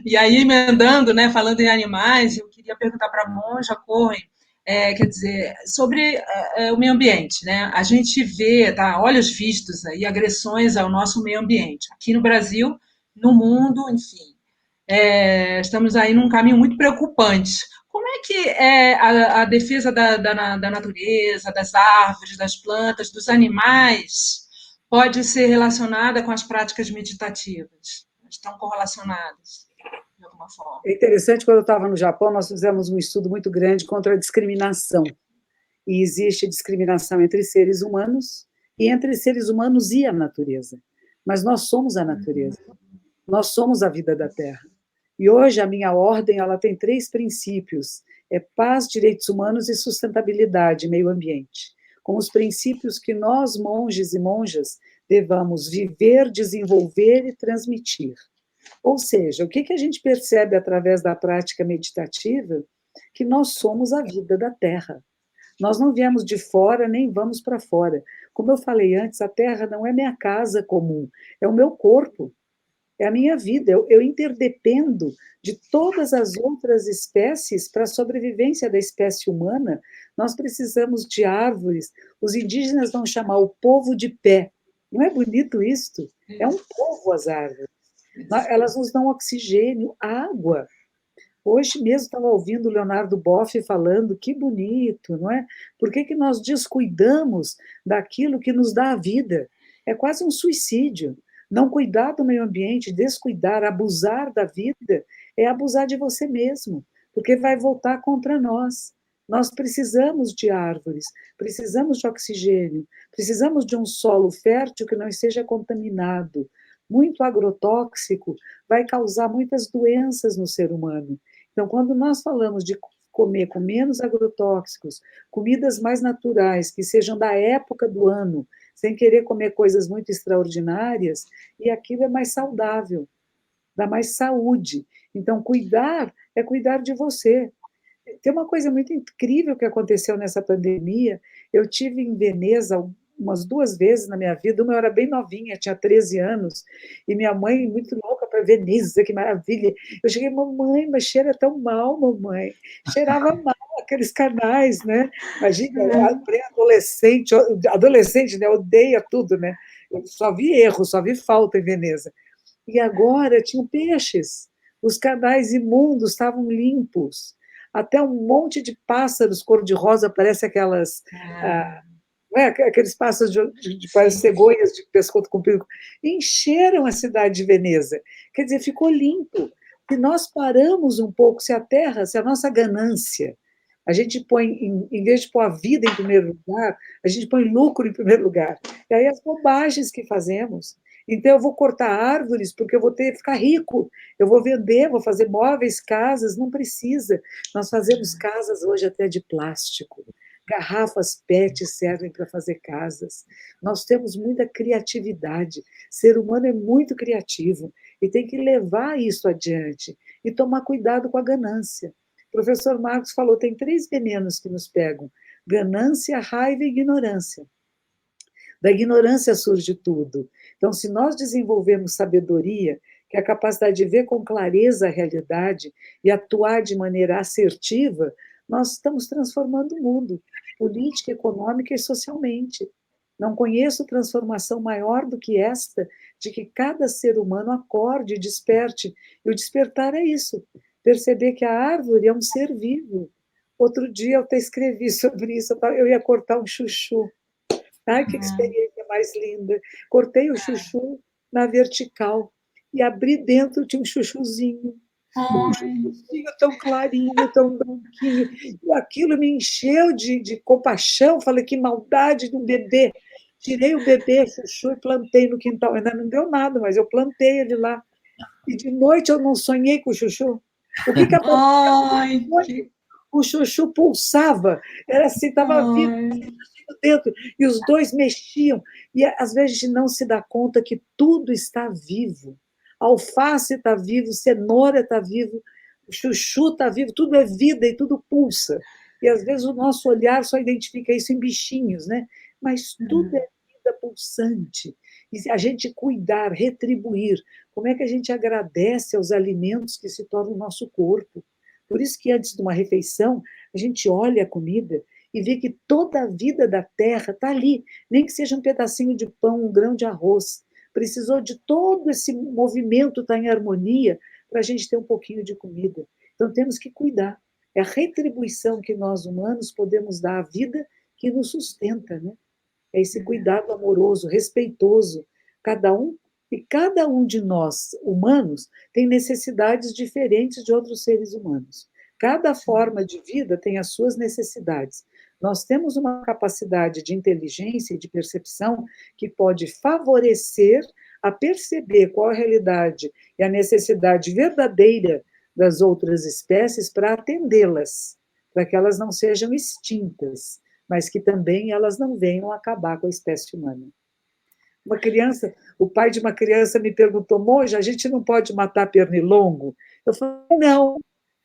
E aí, emendando, né, falando em animais, eu queria perguntar para a monja Cohen, quer dizer, sobre o meio ambiente, né? A gente vê, tá, olhos vistos aí, agressões ao nosso meio ambiente, aqui no Brasil, no mundo, enfim. Estamos aí num caminho muito preocupante. Como é que é a defesa da natureza, das árvores, das plantas, dos animais, pode ser relacionada com as práticas meditativas? Estão correlacionadas, de alguma forma. É interessante, quando eu estava no Japão, nós fizemos um estudo muito grande contra a discriminação. E existe discriminação entre seres humanos e entre seres humanos e a natureza. Mas nós somos a natureza. Nós somos a vida da Terra. E hoje a minha ordem ela tem 3 princípios: é paz, direitos humanos e sustentabilidade, meio ambiente. Com os princípios que nós, monges e monjas, devamos viver, desenvolver e transmitir. Ou seja, o que a gente percebe através da prática meditativa? Que nós somos a vida da Terra. Nós não viemos de fora, nem vamos para fora. Como eu falei antes, a Terra não é minha casa comum, é o meu corpo, é a minha vida. Eu interdependo de todas as outras espécies para a sobrevivência da espécie humana. Nós precisamos de árvores. Os indígenas vão chamar o povo de pé. Não é bonito isto? É um povo as árvores. Elas nos dão oxigênio, água. Hoje mesmo estava ouvindo o Leonardo Boff falando, que bonito, não é? Por que nós descuidamos daquilo que nos dá a vida? É quase um suicídio. Não cuidar do meio ambiente, descuidar, abusar da vida, é abusar de você mesmo, porque vai voltar contra nós. Nós precisamos de árvores, precisamos de oxigênio, precisamos de um solo fértil que não esteja contaminado. Muito agrotóxico vai causar muitas doenças no ser humano. Então, quando nós falamos de comer com menos agrotóxicos, comidas mais naturais, que sejam da época do ano, sem querer comer coisas muito extraordinárias, e aquilo é mais saudável, dá mais saúde. Então, cuidar é cuidar de você. Tem uma coisa muito incrível que aconteceu nessa pandemia. Eu tive em Veneza umas 2 vezes na minha vida. Uma eu era bem novinha, tinha 13 anos, e minha mãe muito louca para Veneza, que maravilha. Eu cheguei, mamãe, mas cheira tão mal, mamãe. Cheirava mal aqueles canais, né? Imagina, pré-adolescente, adolescente, né? Odeia tudo, né? Eu só vi erro, só vi falta em Veneza. E agora tinham peixes. Os canais imundos estavam limpos. Até um monte de pássaros cor-de-rosa, parece aquelas. Não é? Aqueles pássaros de parece cegonhas de pescoço comprido, encheram a cidade de Veneza. Quer dizer, ficou limpo. Se nós paramos um pouco, se a terra, se a nossa ganância, a gente põe, em vez de pôr a vida em primeiro lugar, a gente põe lucro em primeiro lugar. E aí as bobagens que fazemos. Então, eu vou cortar árvores porque eu vou ter ficar rico, eu vou vender, vou fazer móveis, casas, não precisa. Nós fazemos casas hoje até de plástico. Garrafas PET servem para fazer casas. Nós temos muita criatividade. O ser humano é muito criativo e tem que levar isso adiante e tomar cuidado com a ganância. O professor Marcos falou, tem 3 venenos que nos pegam: ganância, raiva e ignorância. Da ignorância surge tudo. Então, se nós desenvolvermos sabedoria, que é a capacidade de ver com clareza a realidade e atuar de maneira assertiva, nós estamos transformando o mundo, política, econômica e socialmente. Não conheço transformação maior do que esta, de que cada ser humano acorde e desperte. E o despertar é isso, perceber que a árvore é um ser vivo. Outro dia eu até escrevi sobre isso, eu ia cortar um chuchu. Ai, que experiência mais linda. Cortei o chuchu na vertical e abri dentro de um chuchuzinho. Um chuchuzinho tão clarinho, tão branquinho. E aquilo me encheu de compaixão. Falei, que maldade de um bebê. Tirei o bebê, chuchu, e plantei no quintal. Ainda não deu nada, mas eu plantei ele lá. E de noite eu não sonhei com o chuchu. O que aconteceu? O chuchu pulsava. Era assim, estava vivo dentro, e os dois mexiam, e às vezes a gente não se dá conta que tudo está vivo. Alface está vivo, cenoura está vivo, chuchu está vivo, tudo é vida e tudo pulsa. E às vezes o nosso olhar só identifica isso em bichinhos, né? Mas tudo é vida pulsante. E se a gente cuidar, retribuir, como é que a gente agradece aos alimentos que se tornam o nosso corpo? Por isso que antes de uma refeição, a gente olha a comida e vê que toda a vida da terra está ali, nem que seja um pedacinho de pão, um grão de arroz. Precisou de todo esse movimento estar em harmonia para a gente ter um pouquinho de comida. Então temos que cuidar. É a retribuição que nós humanos podemos dar à vida que nos sustenta, né? É esse cuidado amoroso, respeitoso. Cada um de nós, humanos, tem necessidades diferentes de outros seres humanos. Cada forma de vida tem as suas necessidades. Nós temos uma capacidade de inteligência e de percepção que pode favorecer a perceber qual a realidade e a necessidade verdadeira das outras espécies para atendê-las, para que elas não sejam extintas, mas que também elas não venham acabar com a espécie humana. Uma criança, o pai de uma criança me perguntou, monja, a gente não pode matar pernilongo? Eu falei, não,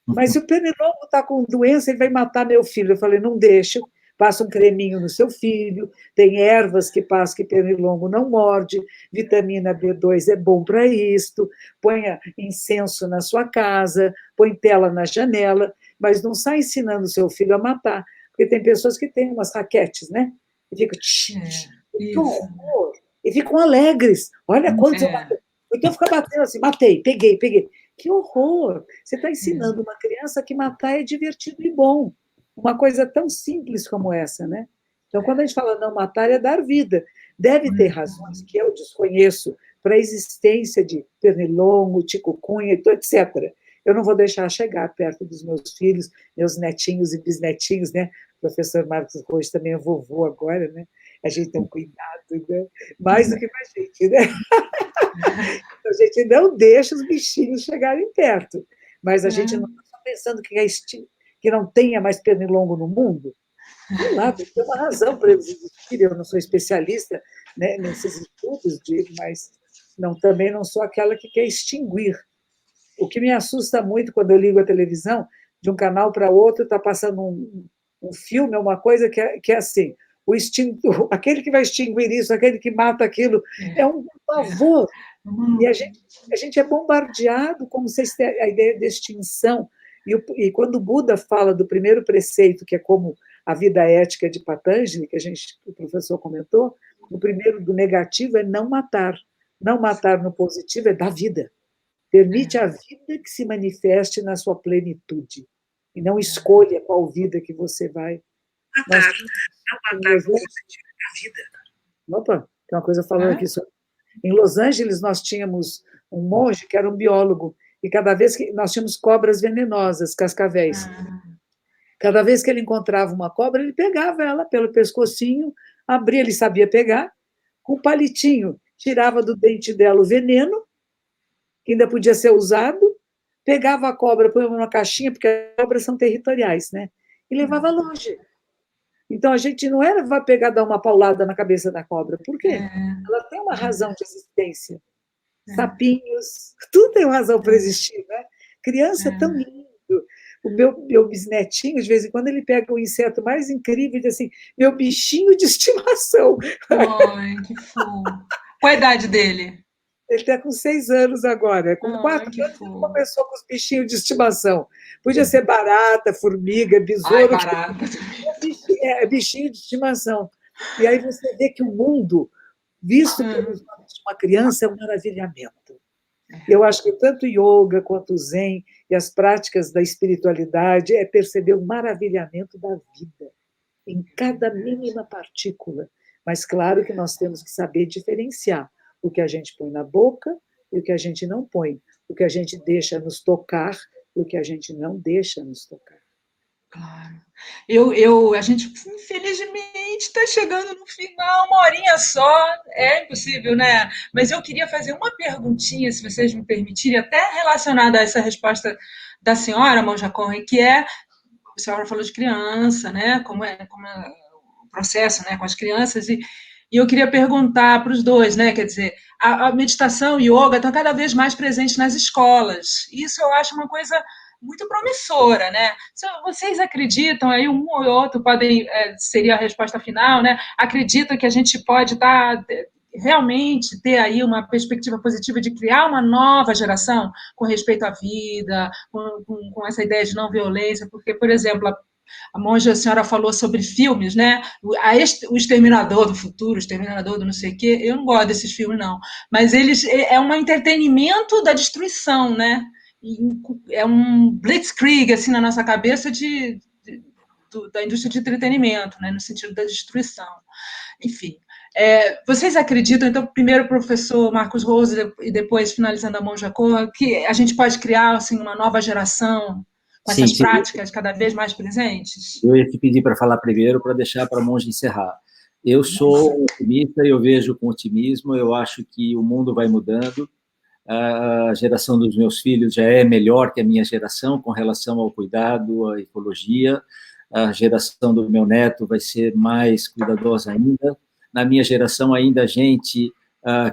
mas se o pernilongo está com doença, ele vai matar meu filho. Eu falei, não deixa, passa um creminho no seu filho, tem ervas que passam que pernilongo não morde, vitamina B2 é bom para isto, ponha incenso na sua casa, põe tela na janela, mas não sai ensinando o seu filho a matar, porque tem pessoas que têm umas raquetes, né? E ficam... Que horror! E ficam alegres. Olha quantos eu matei. Então fica batendo assim, matei, peguei. Que horror! Você está ensinando uma criança que matar é divertido e bom. Uma coisa tão simples como essa, né? Então, quando a gente fala não matar, é dar vida. Deve ter razões que eu desconheço para a existência de pernilongo, ticunha, etc. Eu não vou deixar chegar perto dos meus filhos, meus netinhos e bisnetinhos, né? O professor Marcos Rocha também é vovô agora, né? A gente tem um cuidado, né? Mais do que com a gente, né? A gente não deixa os bichinhos chegarem perto, mas a gente não está pensando que não tenha mais pernilongo no mundo. Sei lá, tem uma razão para eles existirem. Eu não sou especialista, né, nesses estudos, mas também não sou aquela que quer extinguir. O que me assusta muito quando eu ligo a televisão, de um canal para outro, está passando um filme, uma coisa que é assim, aquele que vai extinguir isso, aquele que mata aquilo, é um pavor. E a gente é bombardeado como se a ideia de extinção. E quando o Buda fala do primeiro preceito, que é como a vida ética de Patanjali, que o professor comentou, o primeiro do negativo é não matar. Não matar no positivo é dar vida. Permite a vida que se manifeste na sua plenitude. E não escolha qual vida que você vai matar. Não matar no positivo é a vida. Opa, tem uma coisa falando aqui sobre. Em Los Angeles, nós tínhamos um monge que era um biólogo, e cada vez que nós tínhamos cobras venenosas, cascavéis. Cada vez que ele encontrava uma cobra, ele pegava ela pelo pescocinho, abria, ele sabia pegar, com um palitinho, tirava do dente dela o veneno, que ainda podia ser usado, pegava a cobra, põe numa caixinha, porque as cobras são territoriais, né? E levava longe. Então, a gente não era vai pegar dar uma paulada na cabeça da cobra. Por quê? Ela tem uma razão de existência. Sapinhos, tudo tem uma razão para existir, né? Criança é tão lindo. O meu bisnetinho, de vez em quando, ele pega o inseto mais incrível e diz assim, meu bichinho de estimação. Ai, que fofo. Qual a idade dele? Ele está com 6 anos agora. Com 4 anos, ele começou com os bichinhos de estimação. Podia ser barata, formiga, besouro. Ai, barata. É bichinho de estimação. E aí você vê que o mundo, visto pelos olhos de uma criança, é um maravilhamento. Eu acho que tanto o yoga quanto o zen e as práticas da espiritualidade é perceber o maravilhamento da vida, em cada mínima partícula. Mas claro que nós temos que saber diferenciar o que a gente põe na boca e o que a gente não põe, o que a gente deixa nos tocar e o que a gente não deixa nos tocar. Claro. A gente, infelizmente, está chegando no final, uma horinha só, é impossível, né? Mas eu queria fazer uma perguntinha, se vocês me permitirem, até relacionada a essa resposta da senhora, Monja Conrad, que é, a senhora falou de criança, né? Como é o processo, né, com as crianças, e eu queria perguntar para os dois, né? Quer dizer, a meditação e o yoga estão cada vez mais presentes nas escolas. Isso eu acho uma coisa muito promissora, né? Vocês acreditam, aí um ou outro seria a resposta final, né? Acreditam que a gente pode realmente ter aí uma perspectiva positiva de criar uma nova geração com respeito à vida, com essa ideia de não violência, porque, por exemplo, a monja, a senhora falou sobre filmes, né? O Exterminador do Futuro, o Exterminador do não sei o quê, eu não gosto desses filmes, não. Mas é um entretenimento da destruição, né? É um blitzkrieg, assim, na nossa cabeça da indústria de entretenimento, né? No sentido da destruição. Enfim. Vocês acreditam, então, primeiro o professor Marcos Rose e depois, finalizando a monja Conrad, que a gente pode criar assim, uma nova geração com essas práticas cada vez mais presentes? Eu ia te pedir para falar primeiro, para deixar para a monja encerrar. Eu sou otimista e eu vejo com otimismo, eu acho que o mundo vai mudando, a geração dos meus filhos já é melhor que a minha geração com relação ao cuidado, à ecologia, a geração do meu neto vai ser mais cuidadosa ainda, na minha geração ainda a gente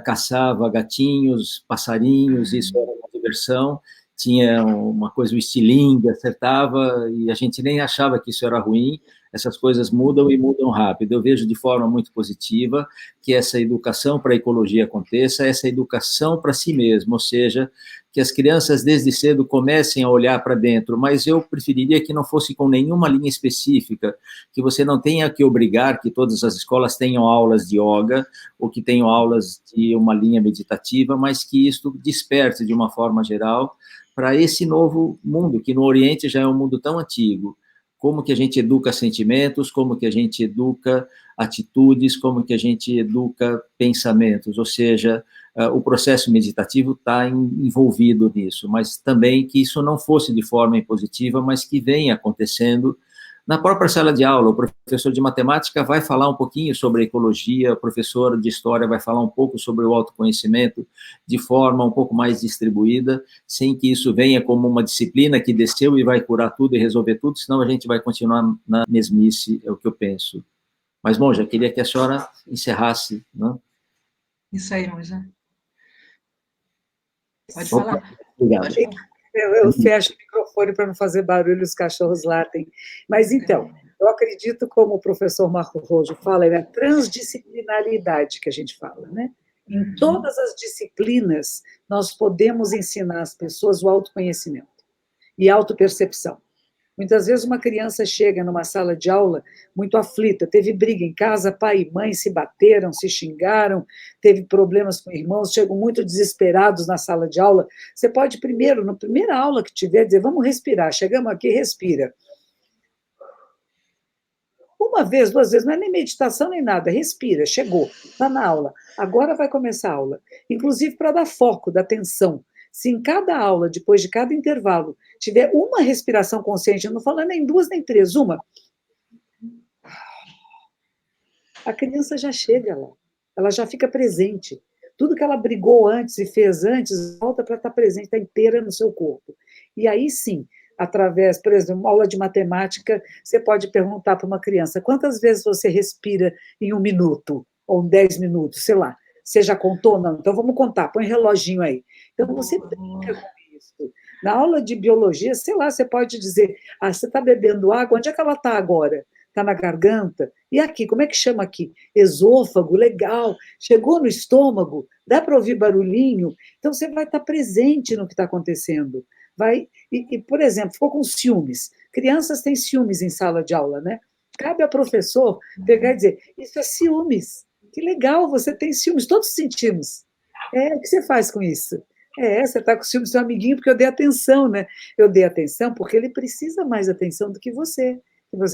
caçava gatinhos, passarinhos, isso era uma diversão. Tinha uma coisa, o estilingue, acertava, e a gente nem achava que isso era ruim. Essas coisas mudam e mudam rápido. Eu vejo de forma muito positiva que essa educação para a ecologia aconteça, essa educação para si mesmo, ou seja, que as crianças desde cedo comecem a olhar para dentro, mas eu preferiria que não fosse com nenhuma linha específica, que você não tenha que obrigar que todas as escolas tenham aulas de yoga, ou que tenham aulas de uma linha meditativa, mas que isso desperte de uma forma geral para esse novo mundo, que no Oriente já é um mundo tão antigo. Como que a gente educa sentimentos, como que a gente educa atitudes, como que a gente educa pensamentos, ou seja, o processo meditativo está envolvido nisso, mas também que isso não fosse de forma impositiva, mas que venha acontecendo na própria sala de aula. O professor de matemática vai falar um pouquinho sobre a ecologia, o professor de história vai falar um pouco sobre o autoconhecimento de forma um pouco mais distribuída, sem que isso venha como uma disciplina que desceu e vai curar tudo e resolver tudo, senão a gente vai continuar na mesmice, é o que eu penso. Mas, monja, queria que a senhora encerrasse, né? Isso aí, monja. Pode Opa, falar. obrigado. Pode falar. Eu fecho o microfone para não fazer barulho, os cachorros latem. Mas, então, eu acredito, como o professor Marco Rojo fala, é a transdisciplinaridade que a gente fala, né? Em todas as disciplinas, nós podemos ensinar às pessoas o autoconhecimento e autopercepção. Muitas vezes uma criança chega numa sala de aula muito aflita, teve briga em casa, pai e mãe se bateram, se xingaram, teve problemas com irmãos, chegam muito desesperados na sala de aula. Você pode primeiro, na primeira aula que tiver, dizer, vamos respirar, chegamos aqui, respira. Uma vez, duas vezes, não é nem meditação nem nada, respira, chegou, está na aula, agora vai começar a aula. Inclusive para dar foco, dar atenção. Se em cada aula, depois de cada intervalo, tiver uma respiração consciente, eu não falo nem duas nem três, uma, a criança já chega lá, ela já fica presente. Tudo que ela brigou antes e fez antes, volta para estar presente, está inteira no seu corpo. E aí sim, através, por exemplo, uma aula de matemática, você pode perguntar para uma criança, quantas vezes você respira em 1 minuto, ou 10 minutos, sei lá. Você já contou? Não, então vamos contar, põe reloginho aí. Então você brinca com isso. Na aula de biologia, sei lá, você pode dizer, você está bebendo água, onde é que ela está agora? Está na garganta? E aqui, como é que chama aqui? Esôfago, legal. Chegou no estômago, dá para ouvir barulhinho? Então você vai estar presente no que está acontecendo. Por exemplo, ficou com ciúmes. Crianças têm ciúmes em sala de aula, né? Cabe ao professor pegar e dizer, isso é ciúmes. Que legal, você tem ciúmes, todos sentimos. O que você faz com isso? Você está com ciúmes do seu amiguinho porque eu dei atenção, né? Eu dei atenção porque ele precisa mais atenção do que você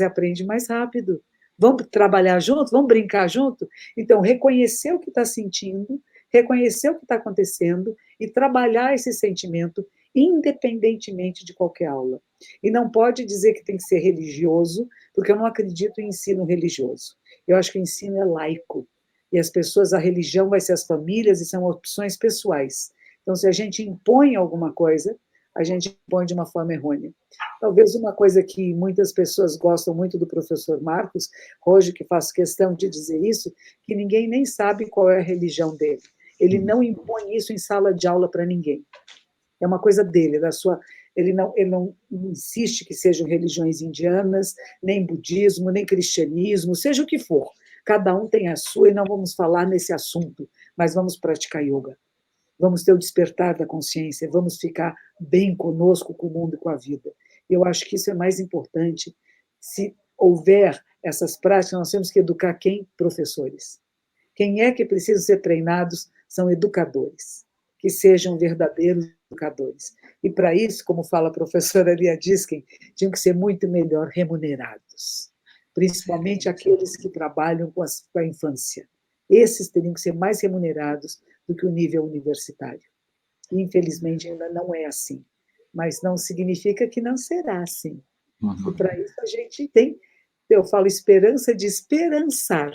aprende mais rápido. Vamos trabalhar junto? Vamos brincar junto? Então, reconhecer o que está sentindo, reconhecer o que está acontecendo e trabalhar esse sentimento independentemente de qualquer aula. E não pode dizer que tem que ser religioso, porque eu não acredito em ensino religioso. Eu acho que o ensino é laico. E as pessoas, a religião vai ser as famílias e são opções pessoais. Então, se a gente impõe alguma coisa, a gente impõe de uma forma errônea. Talvez uma coisa que muitas pessoas gostam muito do professor Marcos, hoje que faço questão de dizer isso, que ninguém nem sabe qual é a religião dele. Ele não impõe isso em sala de aula para ninguém. É uma coisa dele, ele não insiste que sejam religiões indianas, nem budismo, nem cristianismo, seja o que for. Cada um tem a sua e não vamos falar nesse assunto, mas vamos praticar yoga. Vamos ter o despertar da consciência, vamos ficar bem conosco, com o mundo e com a vida. Eu acho que isso é mais importante. Se houver essas práticas, nós temos que educar quem? Professores. Quem é que precisa ser treinados são educadores, que sejam verdadeiros educadores. E para isso, como fala a professora Lia Diskin, tinham que ser muito melhor remunerados, principalmente aqueles que trabalham com a infância. Esses teriam que ser mais remunerados do que o nível universitário. E, infelizmente, ainda não é assim. Mas não significa que não será assim. E para isso a gente tem, eu falo, esperança de esperançar,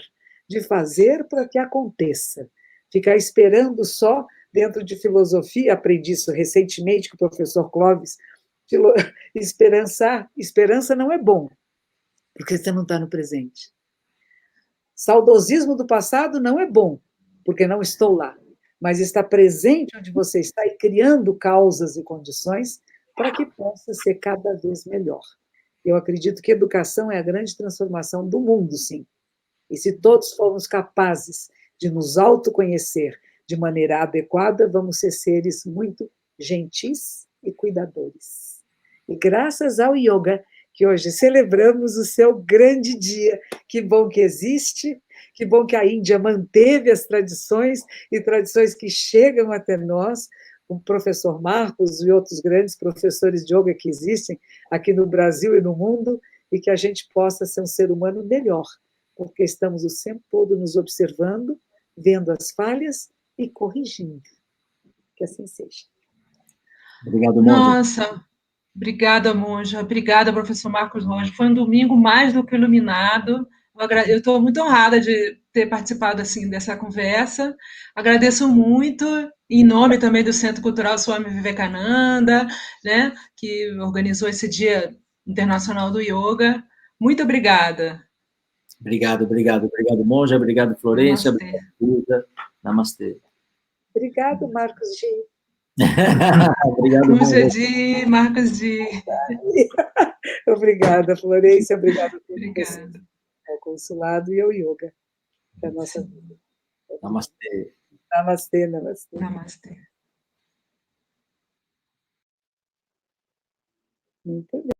de fazer para que aconteça. Ficar esperando só dentro de filosofia, aprendi isso recentemente com o professor Clóvis, esperança não é bom, porque você não está no presente. Saudosismo do passado não é bom, porque não estou lá, mas está presente onde você está e criando causas e condições para que possa ser cada vez melhor. Eu acredito que educação é a grande transformação do mundo, sim. E se todos formos capazes de nos autoconhecer de maneira adequada, vamos ser seres muito gentis e cuidadores. E graças ao yoga, que hoje celebramos o seu grande dia, que bom que existe, que bom que a Índia manteve as tradições e tradições que chegam até nós, o professor Marcos e outros grandes professores de yoga que existem aqui no Brasil e no mundo, e que a gente possa ser um ser humano melhor, porque estamos o tempo todo nos observando, vendo as falhas e corrigindo. Que assim seja. Obrigado, Monja. Nossa, obrigada, Monja. Obrigada, professor Marcos Rocha. Foi um domingo mais do que iluminado. Eu estou muito honrada de ter participado assim dessa conversa. Agradeço muito, em nome também do Centro Cultural Swami Vivekananda, né, que organizou esse Dia Internacional do Yoga. Muito obrigada. Obrigado, Monja. Obrigado, Florência. Namastê. Obrigado, Puja. Namastê. Obrigado, Marcos G. Obrigado, Monja Di, Marcos Di. Obrigada, Florência. Obrigada por você, Obrigada. ao consulado e ao yoga da nossa vida. Namastê. Namastê, namastê. Namastê. Muito bem.